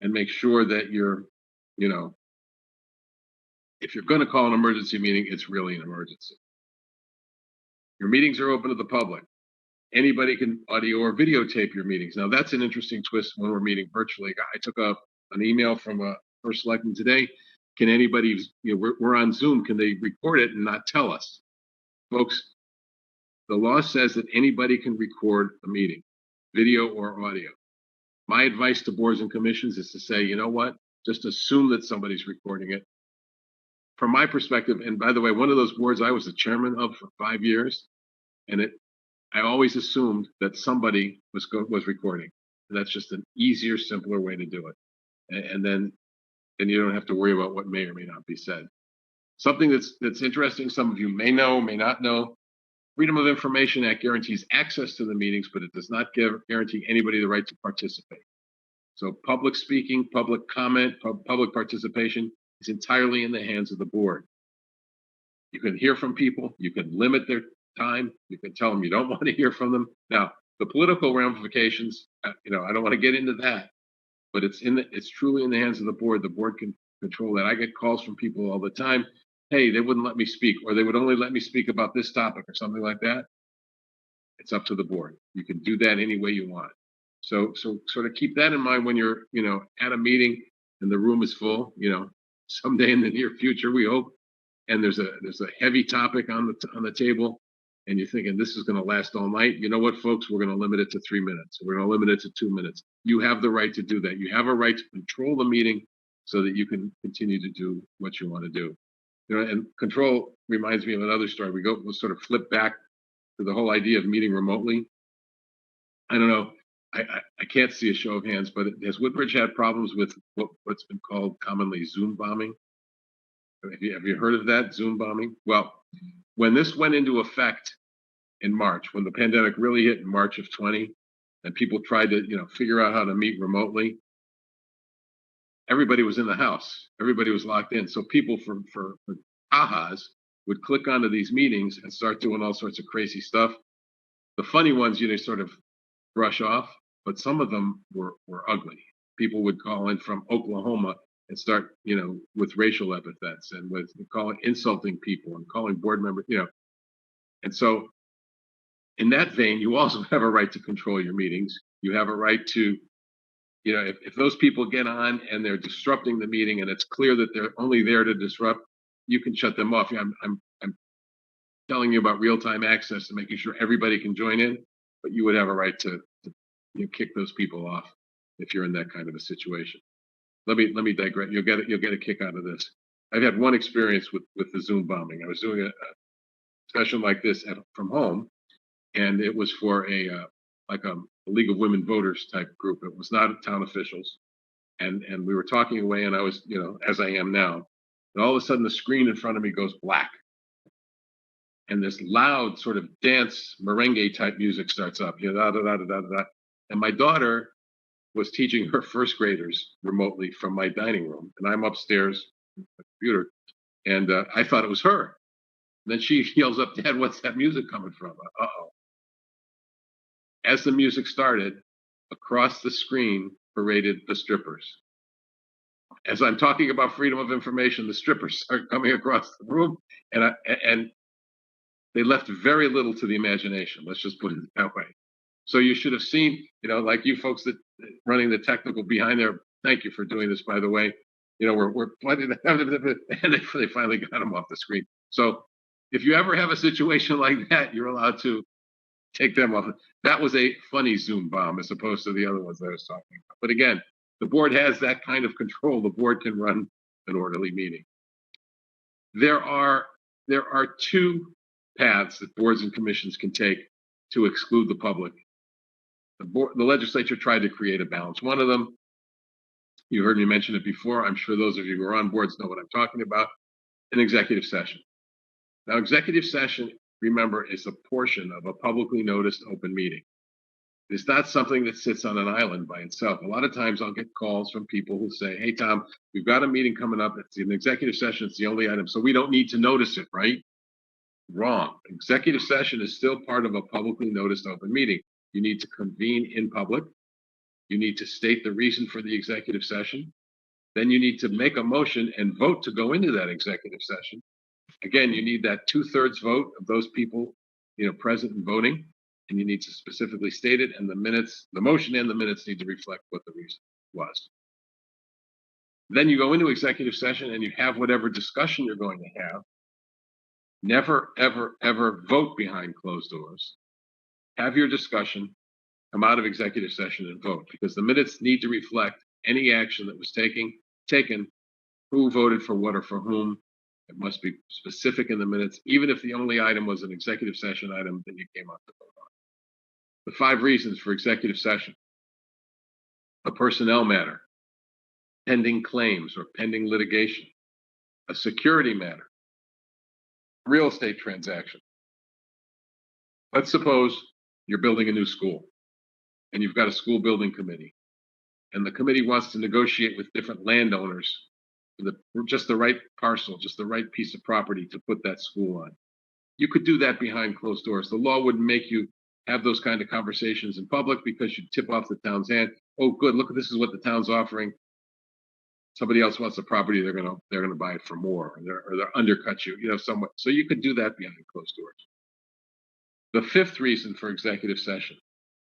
[SPEAKER 2] and make sure that you're, if you're going to call an emergency meeting, it's really an emergency. Your meetings are open to the public. Anybody can audio or videotape your meetings. Now that's an interesting twist when we're meeting virtually. I took an email from a first selectman today. Can anybody, we're on Zoom, can they record it and not tell us? Folks, the law says that anybody can record a meeting, video or audio. My advice to boards and commissions is to say, you know what? Just assume that somebody's recording it. From my perspective, and by the way, one of those boards I was the chairman of for 5 years, and I always assumed that somebody was recording. And that's just an easier, simpler way to do it. And then you don't have to worry about what may or may not be said. Something that's interesting, some of you may know, may not know, Freedom of Information Act guarantees access to the meetings, but it does not guarantee anybody the right to participate. So public speaking, public comment, public participation is entirely in the hands of the board. You can hear from people, you can limit their time, you can tell them you don't want to hear from them. Now, the political ramifications, I don't want to get into that, but it's truly in the hands of the board. The board can control that. I get calls from people all the time. Hey, they wouldn't let me speak, or they would only let me speak about this topic or something like that. It's up to the board. You can do that any way you want. So sort of keep that in mind when you're, at a meeting and the room is full, someday in the near future, we hope, and there's a heavy topic on the table, and you're thinking this is going to last all night. You know what, folks? We're going to limit it to 3 minutes. We're going to limit it to 2 minutes. You have the right to do that. You have a right to control the meeting so that you can continue to do what you want to do. And control reminds me of another story. We'll sort of flip back to the whole idea of meeting remotely. I don't know. I can't see a show of hands, but has Woodbridge had problems with what's been called commonly Zoom bombing? Have you heard of that, Zoom bombing? Well, when this went into effect in March, when the pandemic really hit in March of 20, and people tried to, figure out how to meet remotely, everybody was in the house. Everybody was locked in. So people for ahas would click onto these meetings and start doing all sorts of crazy stuff. The funny ones, sort of brush off, but some of them were ugly. People would call in from Oklahoma and start, with racial epithets and with insulting people and calling board members, And so in that vein, you also have a right to control your meetings. You have a right to, if those people get on and they're disrupting the meeting and it's clear that they're only there to disrupt, you can shut them off. I'm telling you about real-time access and making sure everybody can join in, but you would have a right to kick those people off if you're in that kind of a situation. Let me digress. You'll get a kick out of this. I've had one experience with the Zoom bombing. I was doing a session like this from home, and it was for a League of Women Voters type group. It was not town officials, and we were talking away, and I was, as I am now, and all of a sudden the screen in front of me goes black, and this loud sort of dance merengue type music starts up, da da da da da da, and my daughter was teaching her first graders remotely from my dining room, and I'm upstairs with the computer, and I thought it was her. And then she yells up, "Dad, what's that music coming from?" Uh-oh. As the music started, across the screen paraded the strippers. As I'm talking about freedom of information, the strippers are coming across the room, and they left very little to the imagination. Let's just put it that way. So you should have seen, like you folks that running the technical behind there. Thank you for doing this, by the way. We're plenty, and they finally got them off the screen. So if you ever have a situation like that, you're allowed to take them off. That was a funny Zoom bomb as opposed to the other ones that I was talking about. But again, the board has that kind of control. The board can run an orderly meeting. There are two paths that boards and commissions can take to exclude the public. The legislature tried to create a balance. One of them You heard me mention it before. I'm sure those of you who are on boards know what I'm talking about. An executive session. Now, executive session, remember, is a portion of a publicly noticed open meeting. It's not something that sits on an island by itself. A lot of times I'll get calls from people who say, hey, Tom, we've got a meeting coming up. It's an executive session. It's the only item. So we don't need to notice it, right? Wrong. Executive session is still part of a publicly noticed open meeting. You need to convene in public. You need to state the reason for the executive session. Then you need to make a motion and vote to go into that executive session. Again, you need that 2/3 vote of those people, present and voting, and you need to specifically state it. And the motion and the minutes need to reflect what the reason was. Then you go into executive session and you have whatever discussion you're going to have. Never, ever, ever vote behind closed doors. Have your discussion, come out of executive session and vote, because the minutes need to reflect any action that was taken, who voted for what or for whom. It must be specific in the minutes, even if the only item was an executive session item that you came up to vote on. The 5 reasons for executive session: a personnel matter, pending claims or pending litigation, a security matter, real estate transaction. Let's suppose you're building a new school and you've got a school building committee, and the committee wants to negotiate with different landowners for just the right parcel, just the right piece of property to put that school on. You could do that behind closed doors. The law wouldn't make you have those kind of conversations in public, because you'd tip off the town's hand. Oh, good, look, this is what the town's offering. Somebody else wants the property, they're gonna buy it for more, or they'll undercut you, somewhat. So you could do that behind closed doors. The 5th reason for executive session,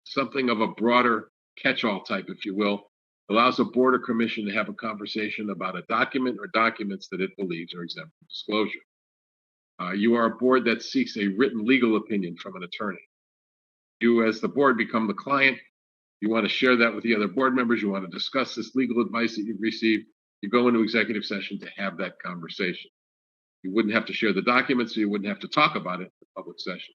[SPEAKER 2] something of a broader catch-all type, if you will, allows a board or commission to have a conversation about a document or documents that it believes are exempt from disclosure. You are a board that seeks a written legal opinion from an attorney. You, as the board, become the client. You want to share that with the other board members. You want to discuss this legal advice that you've received. You go into executive session to have that conversation. You wouldn't have to share the documents, so you wouldn't have to talk about it in the public session.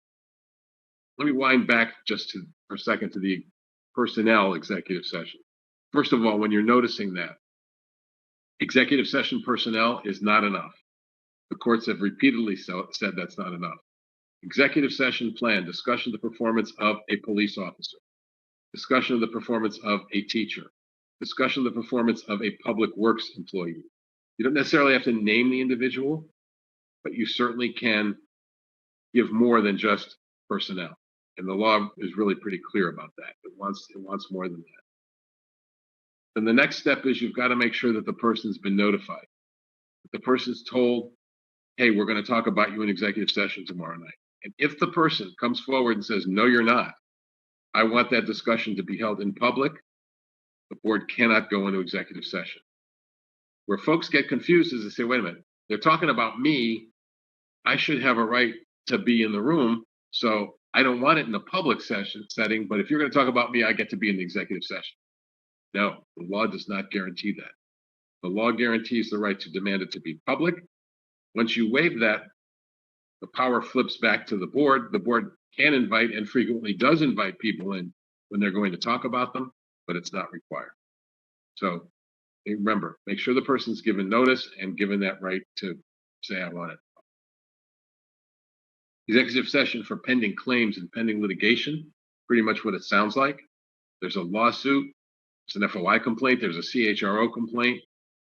[SPEAKER 2] Let me wind back just for a second to the personnel executive session. First of all, when you're noticing that, executive session personnel is not enough. The courts have repeatedly said that's not enough. Executive session plan, discussion of the performance of a police officer, discussion of the performance of a teacher, discussion of the performance of a public works employee. You don't necessarily have to name the individual, but you certainly can give more than just personnel. And the law is really pretty clear about that. It wants more than that. Then the next step is you've got to make sure that the person's been notified. That the person's told, hey, we're going to talk about you in executive session tomorrow night. And if the person comes forward and says, no, you're not, I want that discussion to be held in public, the board cannot go into executive session. Where folks get confused is they say, wait a minute, they're talking about me. I should have a right to be in the room. So I don't want it in a public setting, but if you're going to talk about me, I get to be in the executive session. No, the law does not guarantee that. The law guarantees the right to demand it to be public. Once you waive that, the power flips back to the board. The board can invite, and frequently does invite, people in when they're going to talk about them, but it's not required. So remember, make sure the person's given notice and given that right to say, I want it. Executive session for pending claims and pending litigation, pretty much what it sounds like. There's a lawsuit, there's an FOI complaint, there's a CHRO complaint,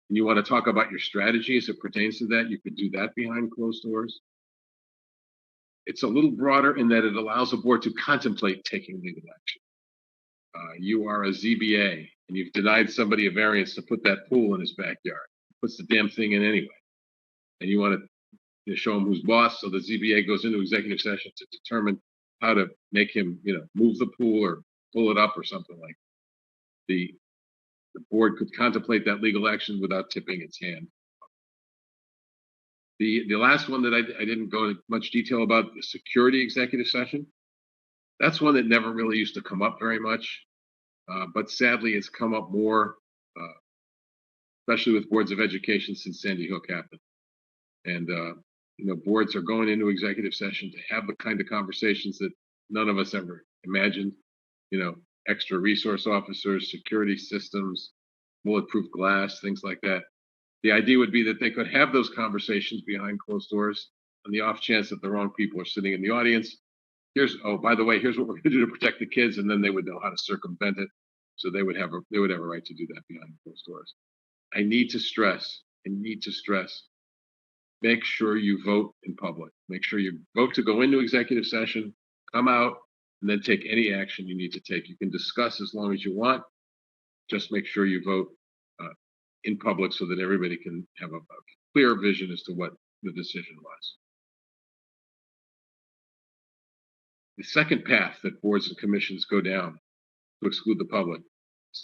[SPEAKER 2] and you want to talk about your strategy as it pertains to that, you could do that behind closed doors. It's a little broader in that it allows a board to contemplate taking legal action. You are a ZBA and you've denied somebody a variance to put that pool in his backyard. Puts the damn thing in anyway. And you want to show him who's boss, so the ZBA goes into executive session to determine how to make him, move the pool or pull it up or something like that. The board could contemplate that legal action without tipping its hand. The last one that I didn't go into much detail about, the security executive session. That's one that never really used to come up very much, but sadly it's come up more, especially with boards of education since Sandy Hook happened. And boards are going into executive session to have the kind of conversations that none of us ever imagined. Extra resource officers, security systems, bulletproof glass, things like that. The idea would be that they could have those conversations behind closed doors on the off chance that the wrong people are sitting in the audience. Oh, by the way, here's what we're going to do to protect the kids, and then they would know how to circumvent it. So they would have a right to do that behind closed doors. I need to stress, make sure you vote in public. Make sure you vote to go into executive session, come out, and then take any action you need to take. You can discuss as long as you want. Just make sure you vote in public so that everybody can have a clear vision as to what the decision was. The second path that boards and commissions go down to exclude the public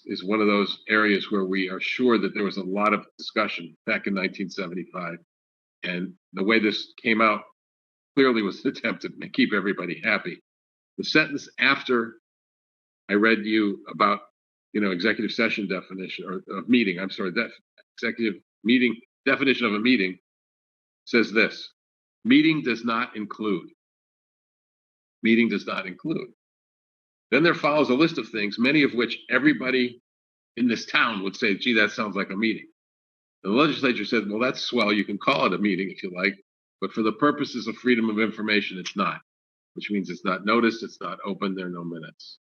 [SPEAKER 2] is one of those areas where we are sure that there was a lot of discussion back in 1975. And the way this came out clearly was an attempt to keep everybody happy. The sentence after I read you about, executive session definition or of meeting, executive meeting definition of a meeting says this: meeting does not include. Meeting does not include. Then there follows a list of things, many of which everybody in this town would say, gee, that sounds like a meeting. The legislature said, well, that's swell. You can call it a meeting if you like, but for the purposes of freedom of information, it's not, which means it's not noticed, it's not open, there are no minutes.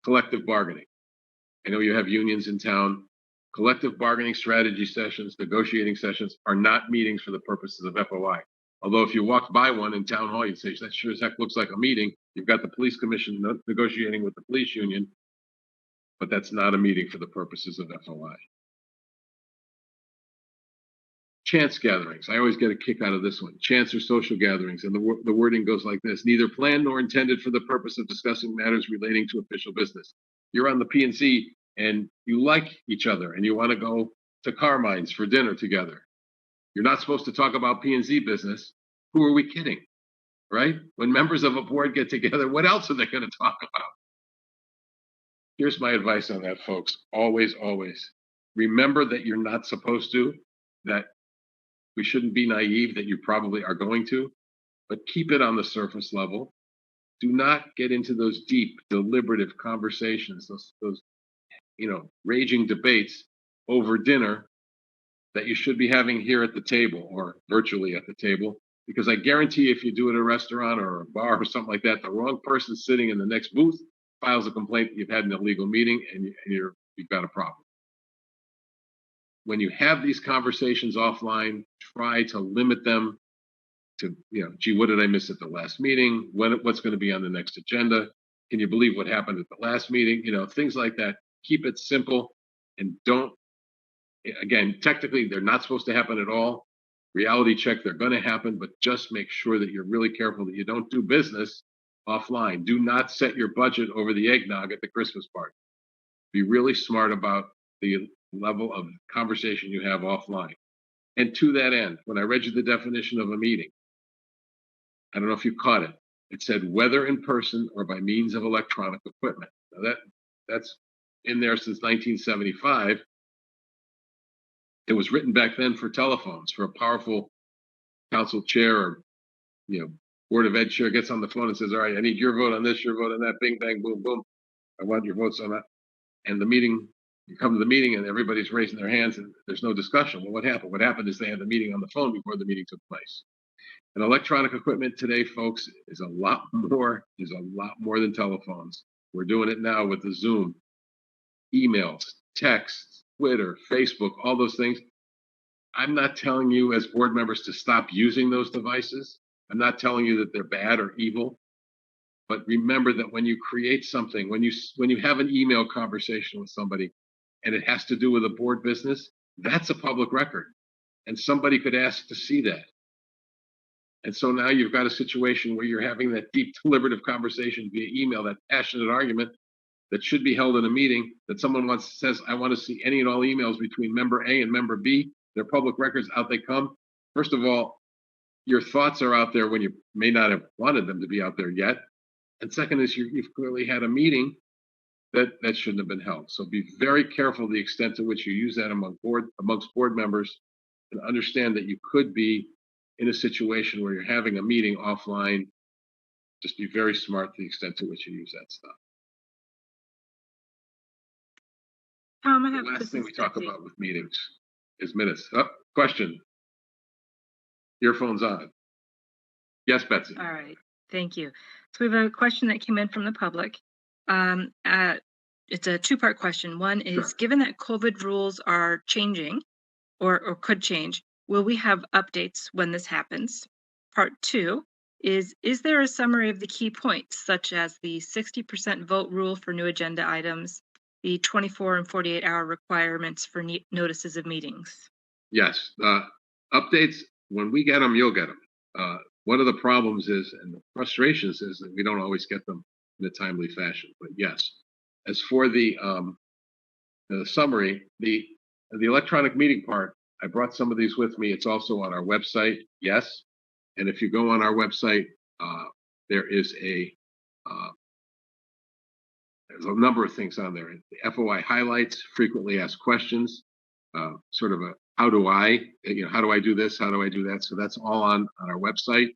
[SPEAKER 2] Collective bargaining. I know you have unions in town. Collective bargaining strategy sessions, negotiating sessions are not meetings for the purposes of FOI. Although if you walked by one in town hall, you'd say, that sure as heck looks like a meeting. You've got the police commission negotiating with the police union, but that's not a meeting for the purposes of FOI. Chance gatherings. I always get a kick out of this one. Chance or social gatherings. And the wording goes like this: neither planned nor intended for the purpose of discussing matters relating to official business. You're on the P&C and you like each other and you want to go to Carmine's for dinner together. You're not supposed to talk about P&Z business. Who are we kidding, right? When members of a board get together, what else are they going to talk about? Here's my advice on that, folks. Always, always remember that you're not supposed to, that we shouldn't be naive that you probably are going to, but keep it on the surface level. Do not get into those deep, deliberative conversations, those raging debates over dinner that you should be having here at the table or virtually at the table, because I guarantee if you do it at a restaurant or a bar or something like that, the wrong person sitting in the next booth files a complaint that you've had an illegal meeting and you've got a problem. When you have these conversations offline, try to limit them to, gee, what did I miss at the last meeting? What's going to be on the next agenda? Can you believe what happened at the last meeting? Things like that. Keep it simple and don't. Again, technically, they're not supposed to happen at all. Reality check, they're going to happen, but just make sure that you're really careful that you don't do business offline. Do not set your budget over the eggnog at the Christmas party. Be really smart about the level of conversation you have offline. And to that end, when I read you the definition of a meeting, I don't know if you caught it. It said whether in person or by means of electronic equipment. Now that's in there since 1975. It was written back then for telephones, for a powerful council chair or, board of ed chair gets on the phone and says, all right, I need your vote on this, your vote on that, bing, bang, boom, boom. I want your votes on that. And you come to the meeting and everybody's raising their hands and there's no discussion. Well, what happened? What happened is they had the meeting on the phone before the meeting took place. And electronic equipment today, folks, is a lot more than telephones. We're doing it now with the Zoom, emails, texts, Twitter, Facebook, all those things. I'm not telling you as board members to stop using those devices. I'm not telling you that they're bad or evil. But remember that when you create something, when you have an email conversation with somebody and it has to do with a board business, that's a public record. And somebody could ask to see that. And so now you've got a situation where you're having that deep deliberative conversation via email, that passionate argument that should be held in a meeting, that someone says, I want to see any and all emails between member A and member B. They're public records, out they come. First of all, your thoughts are out there when you may not have wanted them to be out there yet. And second is you've clearly had a meeting that shouldn't have been held. So be very careful the extent to which you use that amongst board members, and understand that you could be in a situation where you're having a meeting offline. Just be very smart to the extent to which you use that stuff.
[SPEAKER 3] Tom, I
[SPEAKER 2] The
[SPEAKER 3] have
[SPEAKER 2] last
[SPEAKER 3] this
[SPEAKER 2] thing
[SPEAKER 3] is
[SPEAKER 2] we talk
[SPEAKER 3] Betsy.
[SPEAKER 2] about with meetings is minutes. Oh, question. Earphones on. Yes, Betsy.
[SPEAKER 3] All right, thank you. So we have a question that came in from the public. Um, uh, it's a two-part question. One is,
[SPEAKER 2] Sure.
[SPEAKER 3] given that COVID rules are changing or could change, will we have updates when this happens? Part two is there a summary of the key points, such as the 60% vote rule for new agenda items, the 24 and 48-hour requirements for notices of meetings?
[SPEAKER 2] Yes. Updates, when we get them, you'll get them. One of the problems is, and the frustrations is that we don't always get them in a timely fashion. But yes, as for the summary, the electronic meeting part, I brought some of these with me. It's also on our website. Yes. And if you go on our website, there is there's a number of things on there. The FOI highlights, frequently asked questions, sort of a how do I do this? How do I do that? So that's all on our website.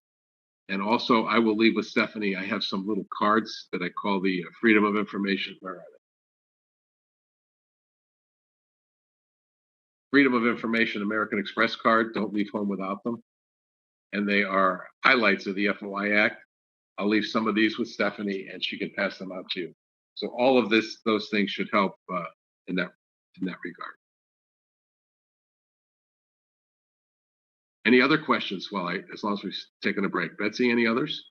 [SPEAKER 2] And also, I will leave with Stephanie. I have some little cards that I call the Freedom of Information. Where are they? Freedom of Information American Express card. Don't leave home without them. And they are highlights of the FOI Act. I'll leave some of these with Stephanie, and she can pass them out to you. So all of those things should help in that regard. Any other questions? As long as we've taken a break. Betsy, any others?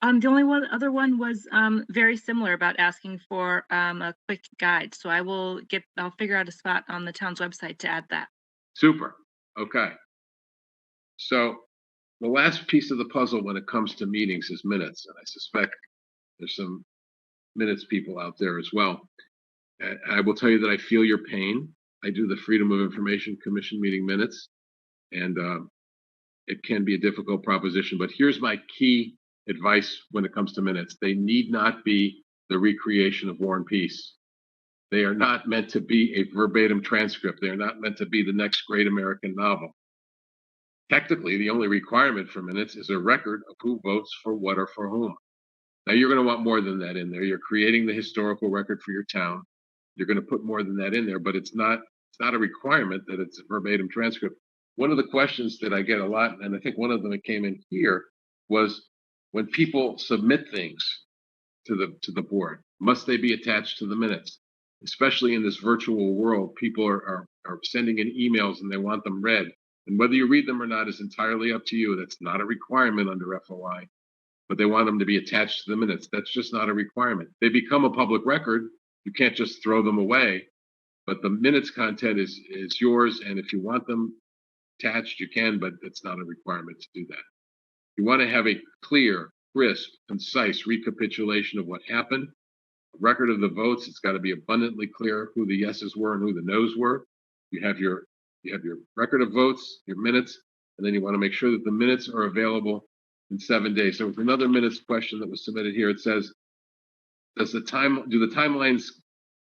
[SPEAKER 3] The only other one was very similar about asking for a quick guide. So I'll figure out a spot on the town's website to add that.
[SPEAKER 2] Super. Okay. So the last piece of the puzzle when it comes to meetings is minutes, and I suspect there's some minutes people out there as well. I will tell you that I feel your pain. I do the Freedom of Information Commission meeting minutes, and it can be a difficult proposition. But here's my key advice when it comes to minutes. They need not be the recreation of War and Peace. They are not meant to be a verbatim transcript. They are not meant to be the next great American novel. Technically, the only requirement for minutes is a record of who votes for what or for whom. Now, you're going to want more than that in there. You're creating the historical record for your town. You're going to put more than that in there, but it's not a requirement that it's a verbatim transcript. One of the questions that I get a lot, and I think one of them that came in here, was when people submit things to the board, must they be attached to the minutes? Especially in this virtual world, people are sending in emails and they want them read. And whether you read them or not is entirely up to you. That's not a requirement under FOI, but they want them to be attached to the minutes. That's just not a requirement. They become a public record. You can't just throw them away, but the minutes content is yours. And if you want them attached, you can, but it's not a requirement to do that. You want to have a clear, crisp, concise recapitulation of what happened, a record of the votes. It's got to be abundantly clear who the yeses were and who the nos were. You have your record of votes, your minutes, and then you want to make sure that the minutes are available in 7 days. So with another minutes question that was submitted here, it says, do the timeliness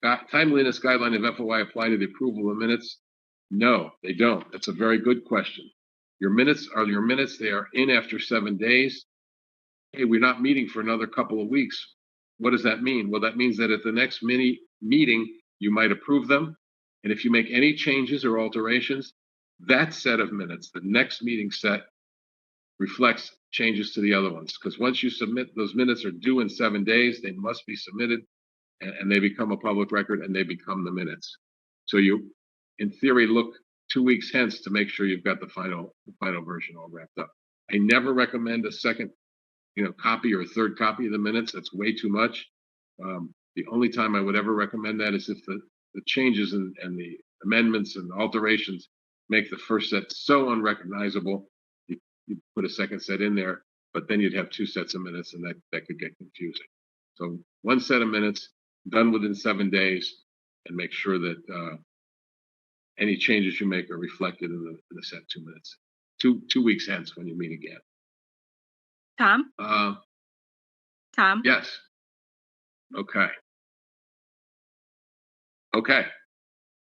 [SPEAKER 2] guideline of FOI apply to the approval of minutes? No, they don't. That's a very good question. Your minutes are your minutes. They are in after 7 days. Hey, we're not meeting for another couple of weeks. What does that mean? Well, that means that at the next mini meeting, you might approve them. And if you make any changes or alterations, that set of minutes, the next meeting set, reflects changes to the other ones. Because once you submit, those minutes are due in 7 days, they must be submitted, and they become a public record and they become the minutes. So you, in theory, look 2 weeks hence to make sure you've got the final version all wrapped up. I never recommend a second copy or a third copy of the minutes. That's way too much. The only time I would ever recommend that is if the changes and the amendments and alterations make the first set so unrecognizable, you put a second set in there, but then you'd have 2 sets of minutes, and that could get confusing. So 1 set of minutes done within 7 days, and make sure that any changes you make are reflected in the set 2 minutes. 2 weeks hence when you meet again.
[SPEAKER 3] Tom? Tom?
[SPEAKER 2] Yes. Okay.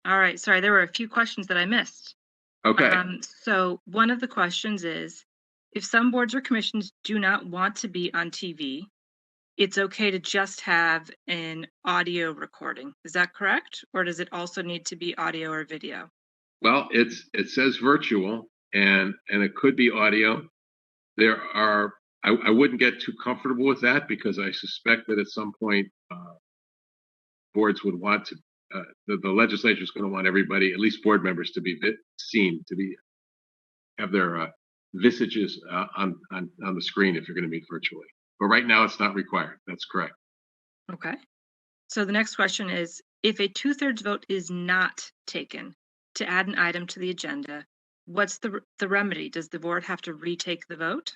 [SPEAKER 3] All right. Sorry, there were a few questions that I missed.
[SPEAKER 2] Okay.
[SPEAKER 3] So one of the questions is, if some boards or commissions do not want to be on TV, it's okay to just have an audio recording. Is that correct? Or does it also need to be audio or video?
[SPEAKER 2] Well, it says virtual and it could be audio. There are, I wouldn't get too comfortable with that because I suspect that at some point boards would want to, the legislature is going to want everybody, at least board members, to be seen, to be have their visages on the screen if you're going to meet virtually. But right now, it's not required. That's correct.
[SPEAKER 3] Okay. So the next question is, if a 2/3 vote is not taken to add an item to the agenda, what's the remedy? Does the board have to retake the vote?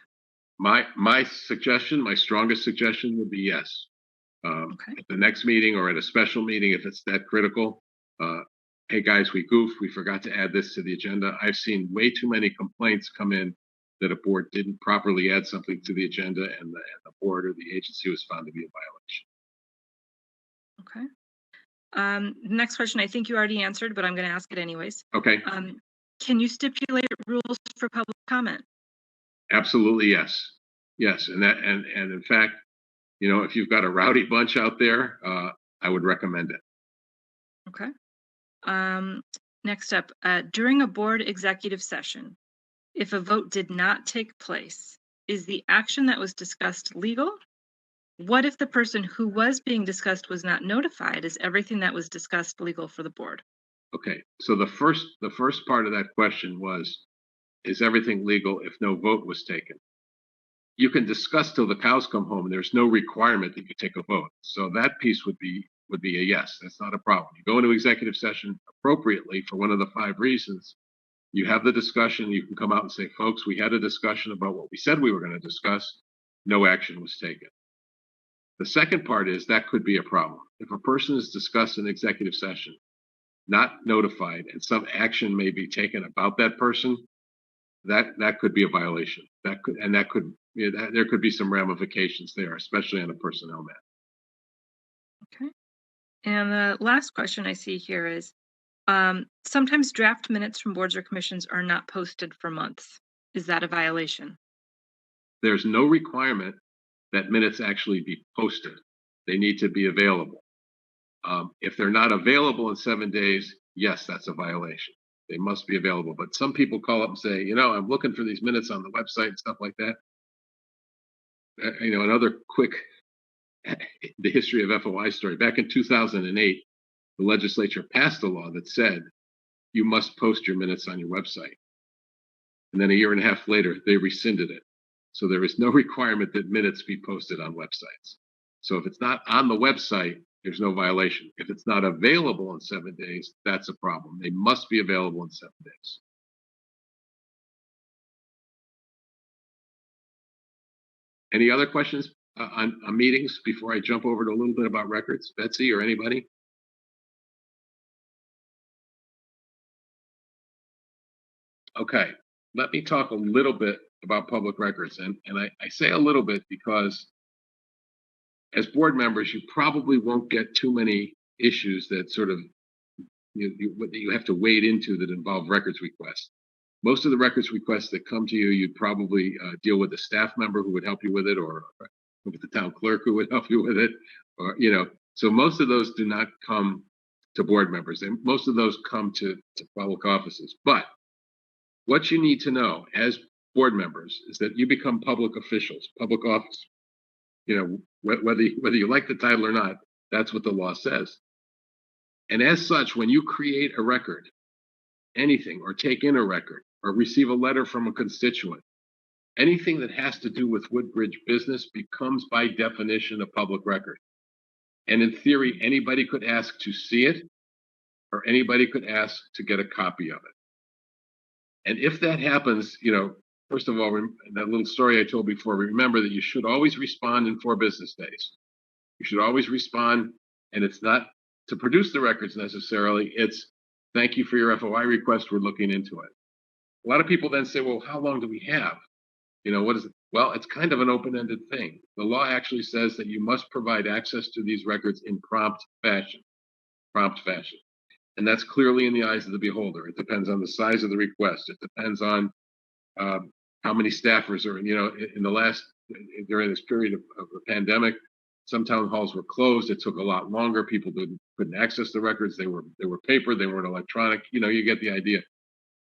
[SPEAKER 2] My suggestion, my strongest suggestion would be yes.
[SPEAKER 3] Okay.
[SPEAKER 2] At the next meeting or at a special meeting, if it's that critical, hey guys, we goofed, we forgot to add this to the agenda. I've seen way too many complaints come in that a board didn't properly add something to the agenda and the board or the agency was found to be a violation.
[SPEAKER 3] Okay. Next question, I think you already answered, but I'm going to ask it anyways.
[SPEAKER 2] Okay,
[SPEAKER 3] Can you stipulate rules for public comment?
[SPEAKER 2] absolutely yes. Yes, and in fact, if you've got a rowdy bunch out there, I would recommend it.
[SPEAKER 3] Okay. Next up, during a board executive session, if a vote did not take place, is the action that was discussed legal? What if the person who was being discussed was not notified? Is everything that was discussed legal for the board?
[SPEAKER 2] Okay, so the first part of that question was, is everything legal if no vote was taken? You can discuss till the cows come home. There's no requirement that you take a vote. So that piece would be a yes. That's not a problem. You go into executive session appropriately for one of the 5 reasons. You have the discussion. You can come out and say, folks, we had a discussion about what we said we were going to discuss. No action was taken. The second part is that could be a problem. If a person is discussed in executive session, not notified, and some action may be taken about that person, that could be a violation. There could be some ramifications there, especially on a personnel matter.
[SPEAKER 3] Okay. And the last question I see here is, sometimes draft minutes from boards or commissions are not posted for months. Is that a violation?
[SPEAKER 2] There's no requirement that minutes actually be posted. They need to be available. If they're not available in 7 days, yes, that's a violation. They must be available. But some people call up and say, I'm looking for these minutes on the website and stuff like that. Another quick, the history of FOI story. Back in 2008, the legislature passed a law that said you must post your minutes on your website. And then a year and a half later, they rescinded it. So there is no requirement that minutes be posted on websites. So if it's not on the website, there's no violation. If it's not available in 7 days, that's a problem. They must be available in 7 days. Any other questions on meetings before I jump over to a little bit about records? Betsy or anybody? Okay, let me talk a little bit about public records. And I say a little bit because as board members, you probably won't get too many issues that sort of you have to wade into that involve records requests. Most of the records requests that come to you, you'd probably deal with a staff member who would help you with it, or with the town clerk who would help you with it, or So most of those do not come to board members, and most of those come to public offices. But what you need to know as board members is that you become public officials, public office. Whether you like the title or not, that's what the law says. And as such, when you create a record, anything, or take in a record, or receive a letter from a constituent, anything that has to do with Woodbridge business becomes by definition a public record. And in theory, anybody could ask to see it, or anybody could ask to get a copy of it. And if that happens, first of all, that little story I told before, remember that you should always respond in 4 business days. You should always respond, and it's not to produce the records necessarily, it's thank you for your FOI request, we're looking into it. A lot of people then say, well, how long do we have? What is it? Well, it's kind of an open-ended thing. The law actually says that you must provide access to these records in prompt fashion. And that's clearly in the eyes of the beholder. It depends on the size of the request. It depends on how many staffers are, during this period of the pandemic, Some town halls were closed. It took a lot longer. People couldn't access the records. They were paper. They weren't electronic. You get the idea.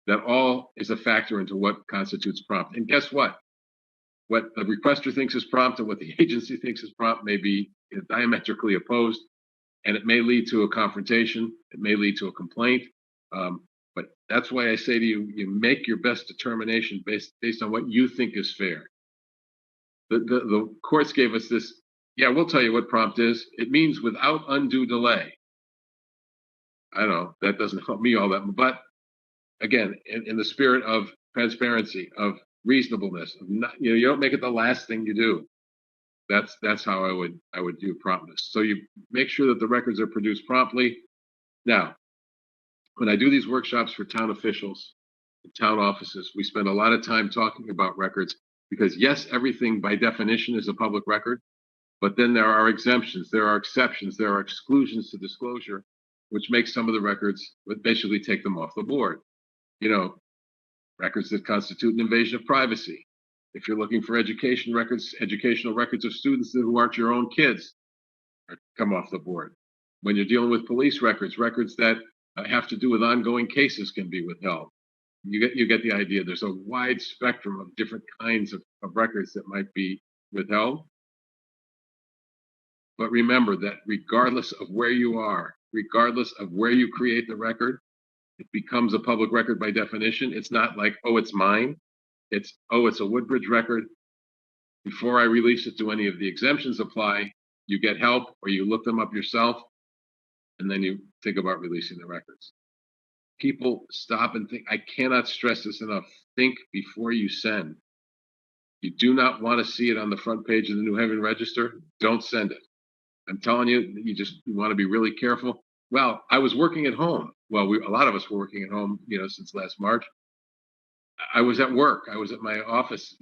[SPEAKER 2] That all is a factor into what constitutes prompt. And guess what? What the requester thinks is prompt and what the agency thinks is prompt may be diametrically opposed, and it may lead to a confrontation. It may lead to a complaint. But that's why I say to you, you make your best determination based on what you think is fair. The courts gave us this. Yeah, we'll tell you what prompt is. It means without undue delay. I don't know. That doesn't help me all that much. But again, in the spirit of transparency, of reasonableness, of not, you don't make it the last thing you do. That's how I would do promptness. So you make sure that the records are produced promptly. Now, when I do these workshops for town officials, town offices, we spend a lot of time talking about records because yes, everything by definition is a public record, but then there are exemptions, there are exceptions, there are exclusions to disclosure, which makes some of the records, basically take them off the board. Records that constitute an invasion of privacy. If you're looking for educational records of students who aren't your own kids, come off the board. When you're dealing with police records that have to do with ongoing cases can be withheld. You get the idea. There's a wide spectrum of different kinds of records that might be withheld. But remember that regardless of where you are, regardless of where you create the record, it becomes a public record by definition. It's not like, oh, it's mine. It's a Woodbridge record. Before I release it, do any of the exemptions apply? You get help or you look them up yourself, and then you think about releasing the records. People stop and think. I cannot stress this enough. Think before you send. You do not want to see it on the front page of the New Haven Register. Don't send it. I'm telling you, you want to be really careful. Well, I was working at home. Well, a lot of us were working at home, since last March. I was at work. I was at my office,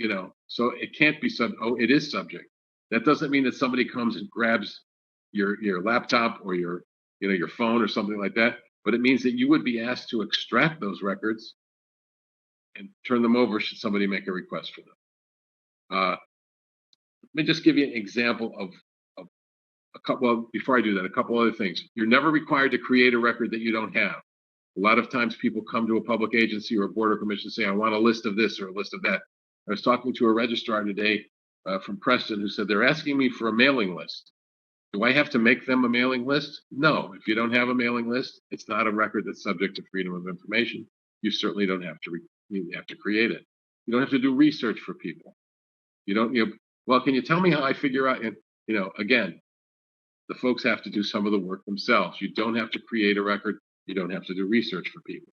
[SPEAKER 2] so it can't be it is subject. That doesn't mean that somebody comes and grabs your laptop or your phone or something like that. But it means that you would be asked to extract those records and turn them over should somebody make a request for them. Let me just give you an example of a couple. Well, before I do that, a couple other things. You're never required to create a record that you don't have. A lot of times people come to a public agency or a board or commission and say, I want a list of this or a list of that. I was talking to a registrar today from Preston who said they're asking me for a mailing list. Do I have to make them a mailing list? No. If you don't have a mailing list, it's not a record that's subject to freedom of information. You certainly don't have to create it. You don't have to do research for people. You don't. Well, can you tell me how I figure out? And again, the folks have to do some of the work themselves. You don't have to create a record. You don't have to do research for people.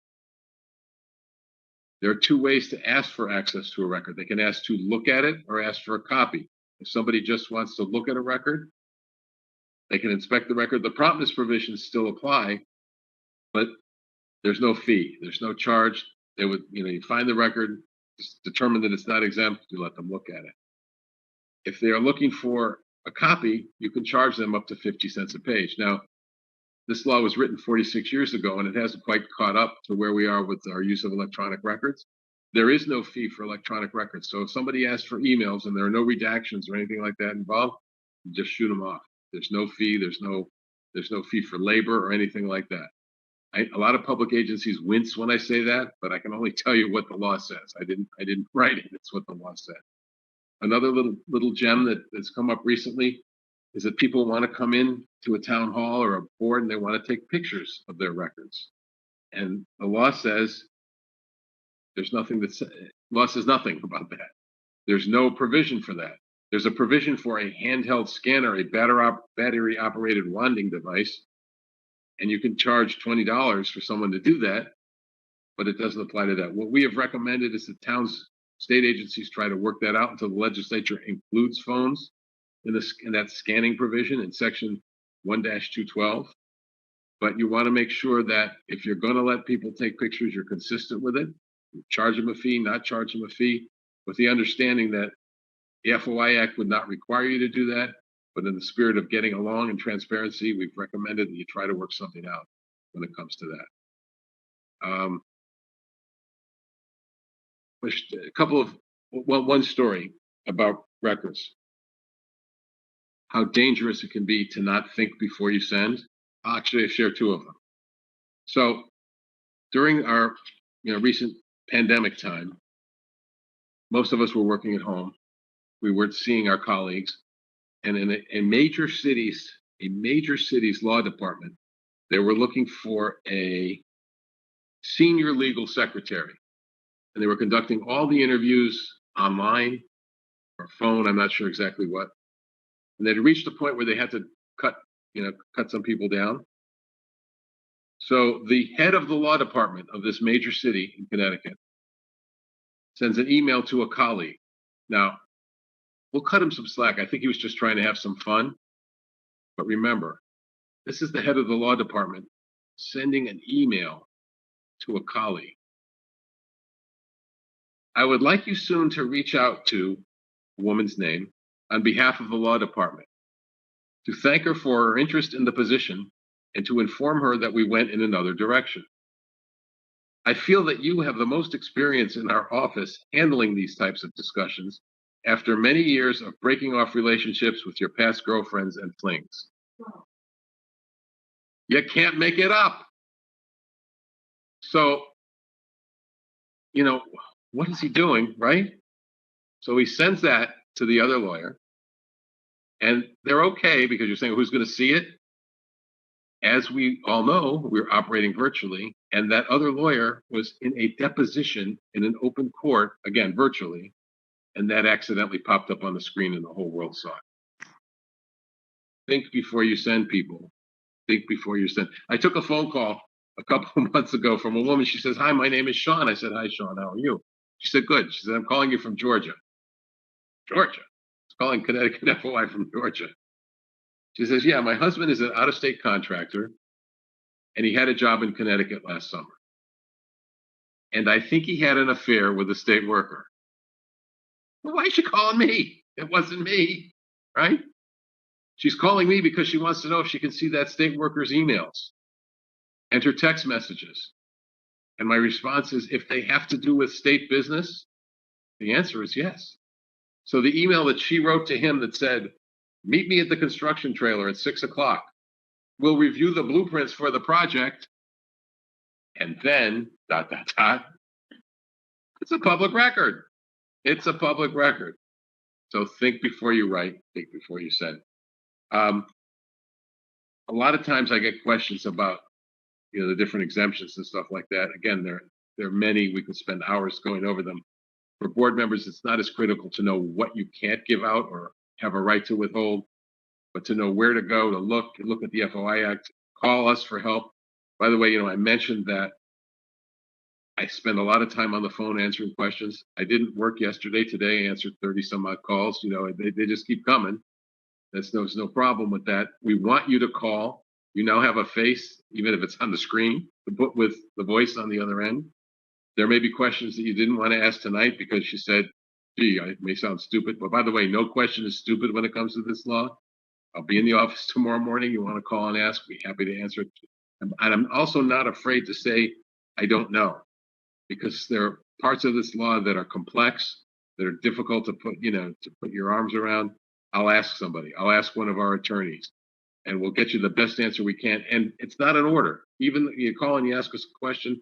[SPEAKER 2] There are two ways to ask for access to a record. They can ask to look at it or ask for a copy. If somebody just wants to look at a record, they can inspect the record. The promptness provisions still apply, but there's no fee. There's no charge. They would, you find the record, determine that it's not exempt, you let them look at it. If they are looking for a copy, you can charge them up to 50 cents a page. Now, this law was written 46 years ago, and it hasn't quite caught up to where we are with our use of electronic records. There is no fee for electronic records. So if somebody asks for emails and there are no redactions or anything like that involved, you just shoot them off. There's no fee. There's no fee for labor or anything like that. A lot of public agencies wince when I say that, but I can only tell you what the law says. I didn't write it. It's what the law said. Another little gem that's come up recently is that people want to come in to a town hall or a board and they want to take pictures of their records. And the law says law says nothing about that. There's no provision for that. There's a provision for a handheld scanner, a battery operated wanding device, and you can charge $20 for someone to do that, but it doesn't apply to that. What we have recommended is that state agencies try to work that out until the legislature includes phones in that scanning provision in section 1-212. But you want to make sure that if you're going to let people take pictures, you're consistent with it. You charge them a fee, not charge them a fee, with the understanding that the FOI Act would not require you to do that. But in the spirit of getting along and transparency, we've recommended that you try to work something out when it comes to that. One story about records. how dangerous it can be to not think before you send. I'll actually share two of them. So during our recent pandemic time, most of us were working at home. We weren't seeing our colleagues. And in a major city's law department, they were looking for a senior legal secretary. And they were conducting all the interviews online or phone, I'm not sure exactly what. And they'd reached a point where they had to cut some people down. So the head of the law department of this major city in Connecticut sends an email to a colleague. Now, we'll cut him some slack. I think he was just trying to have some fun. But remember, this is the head of the law department sending an email to a colleague. I would like you soon to reach out to a woman's name on behalf of the law department to thank her for her interest in the position and to inform her that we went in another direction. I feel that you have the most experience in our office handling these types of discussions after many years of breaking off relationships with your past girlfriends and flings. You can't make it up. So, what is he doing, right? So he sends that to the other lawyer, and they're okay because you're saying, who's going to see it? As we all know, we're operating virtually, and that other lawyer was in a deposition in an open court, again, virtually, and that accidentally popped up on the screen and the whole world saw it. Think before you send, people. Think before you send. I took a phone call a couple of months ago from a woman. She says, hi, my name is Sean. I said, hi, Sean, how are you? She said, good. She said, I'm calling you from Georgia. Georgia? It's calling Connecticut FOI from Georgia. She says, yeah, my husband is an out-of-state contractor, and he had a job in Connecticut last summer. And I think he had an affair with a state worker. Well, why is she calling me? It wasn't me, right? She's calling me because she wants to know if she can see that state worker's emails and her text messages. And my response is, if they have to do with state business, the answer is yes. So the email that she wrote to him that said, meet me at the construction trailer at 6 o'clock. We'll review the blueprints for the project. And then, ... It's a public record. It's a public record. So think before you write, think before you send. A lot of times I get questions about, the different exemptions and stuff like that. Again, there are many. We could spend hours going over them. For board members, it's not as critical to know what you can't give out or have a right to withhold, but to know where to go to look at the FOI Act, call us for help. By the way, I mentioned that I spend a lot of time on the phone answering questions. I didn't work yesterday. Today I answered 30 some odd calls. They just keep coming. There's no problem with that. We want you to call. You now have a face, even if it's on the screen, to put with the voice on the other end. There may be questions that you didn't want to ask tonight because you said, gee, I may sound stupid. But by the way, no question is stupid when it comes to this law. I'll be in the office tomorrow morning. You want to call and ask, be happy to answer it. And I'm also not afraid to say, I don't know, because there are parts of this law that are complex, that are difficult to put your arms around. I'll ask somebody. I'll ask one of our attorneys, and we'll get you the best answer we can. And it's not an order. Even you call and you ask us a question,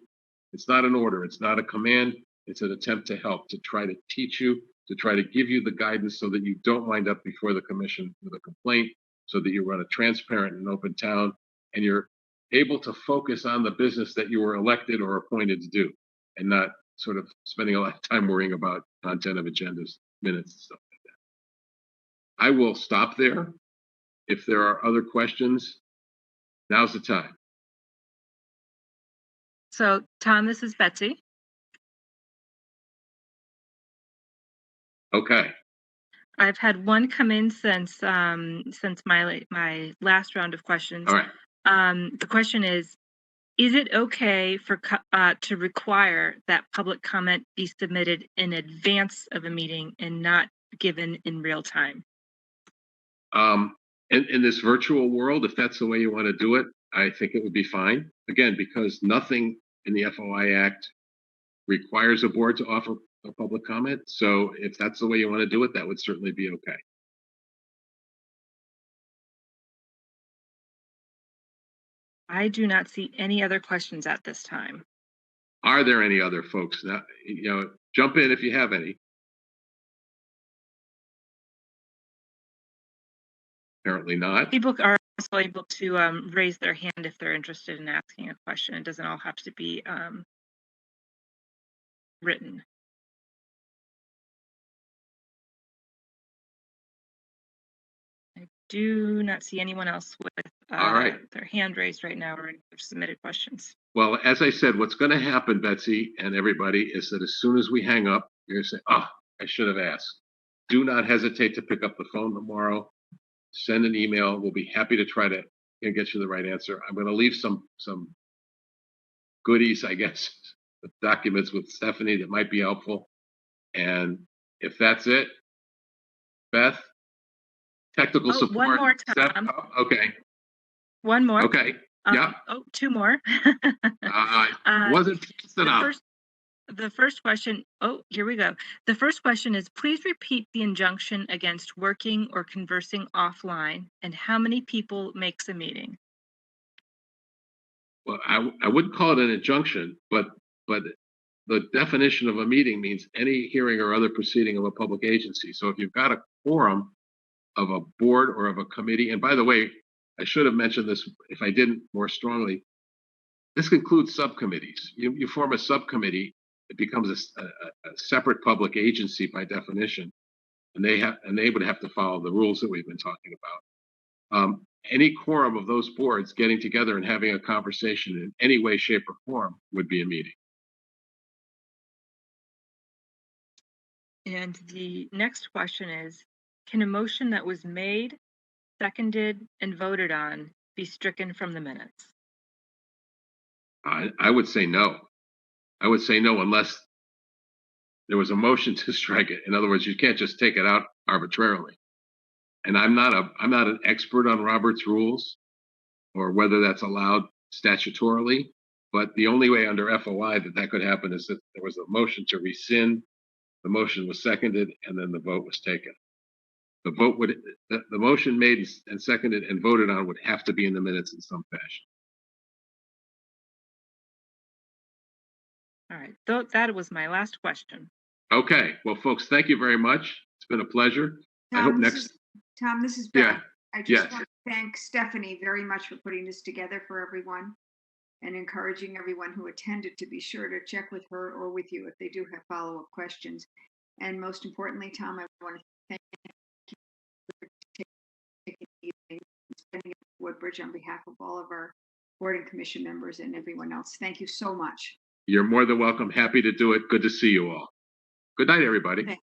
[SPEAKER 2] it's not an order. It's not a command. It's an attempt to help, to try to teach you, to try to give you the guidance so that you don't wind up before the commission with a complaint, so that you run a transparent and open town, and you're able to focus on the business that you were elected or appointed to do, and not sort of spending a lot of time worrying about content of agendas, minutes, and stuff like that. I will stop there. If there are other questions, now's the time.
[SPEAKER 3] So, Tom, this is Betsy.
[SPEAKER 2] Okay.
[SPEAKER 3] I've had one come in since my last round of questions.
[SPEAKER 2] All right.
[SPEAKER 3] The question is it okay to require that public comment be submitted in advance of a meeting and not given in real time?
[SPEAKER 2] In this virtual world, if that's the way you want to do it, I think it would be fine. Again, because nothing in the FOI Act requires a board to offer a public comment. So if that's the way you want to do it, that would certainly be okay.
[SPEAKER 3] I do not see any other questions at this time.
[SPEAKER 2] Are there any other folks? Now, jump in if you have any. Apparently not.
[SPEAKER 3] People are also able to raise their hand if they're interested in asking a question. It doesn't all have to be written. I do not see anyone else with
[SPEAKER 2] All right.
[SPEAKER 3] their hand raised right now or any other submitted questions.
[SPEAKER 2] Well, as I said, what's going to happen, Betsy and everybody, is that as soon as we hang up, you're going to say, "Oh, I should have asked." Do not hesitate to pick up the phone tomorrow. Send an email. We'll be happy to try to get you the right answer. I'm going to leave some goodies, I guess, documents with Stephanie that might be helpful. And if that's it, Beth, technical support.
[SPEAKER 3] One more time.
[SPEAKER 2] Okay.
[SPEAKER 3] One more.
[SPEAKER 2] Okay. Yeah.
[SPEAKER 3] Two more.
[SPEAKER 2] Wasn't fast enough.
[SPEAKER 3] The first question, here we go. The first question is, please repeat the injunction against working or conversing offline and how many people makes a meeting?
[SPEAKER 2] Well, I wouldn't call it an injunction, but the definition of a meeting means any hearing or other proceeding of a public agency. So if you've got a quorum of a board or of a committee, and by the way, I should have mentioned this if I didn't more strongly, this includes subcommittees. You form a subcommittee, it becomes a separate public agency by definition, and they would have to follow the rules that we've been talking about. Any quorum of those boards getting together and having a conversation in any way, shape, or form would be a meeting.
[SPEAKER 3] And the next question is, can a motion that was made, seconded, and voted on be stricken from the minutes?
[SPEAKER 2] I would say no. I would say no unless there was a motion to strike it. In other words, you can't just take it out arbitrarily. And I'm not an expert on Robert's rules or whether that's allowed statutorily, but the only way under FOI that could happen is that there was a motion to rescind, the motion was seconded, and then the vote was taken. The motion made and seconded and voted on would have to be in the minutes in some fashion.
[SPEAKER 3] All right, that was my last question.
[SPEAKER 2] Okay, well, folks, thank you very much. It's been a pleasure.
[SPEAKER 4] Tom,
[SPEAKER 2] I hope next.
[SPEAKER 4] Tom, this is Beth.
[SPEAKER 2] Yeah.
[SPEAKER 4] I just want to thank Stephanie very much for putting this together for everyone and encouraging everyone who attended to be sure to check with her or with you if they do have follow-up questions. And most importantly, Tom, I want to thank you for taking the evening and spending at Woodbridge on behalf of all of our board and commission members and everyone else. Thank you so much.
[SPEAKER 2] You're more than welcome. Happy to do it. Good to see you all. Good night, everybody.
[SPEAKER 4] Okay.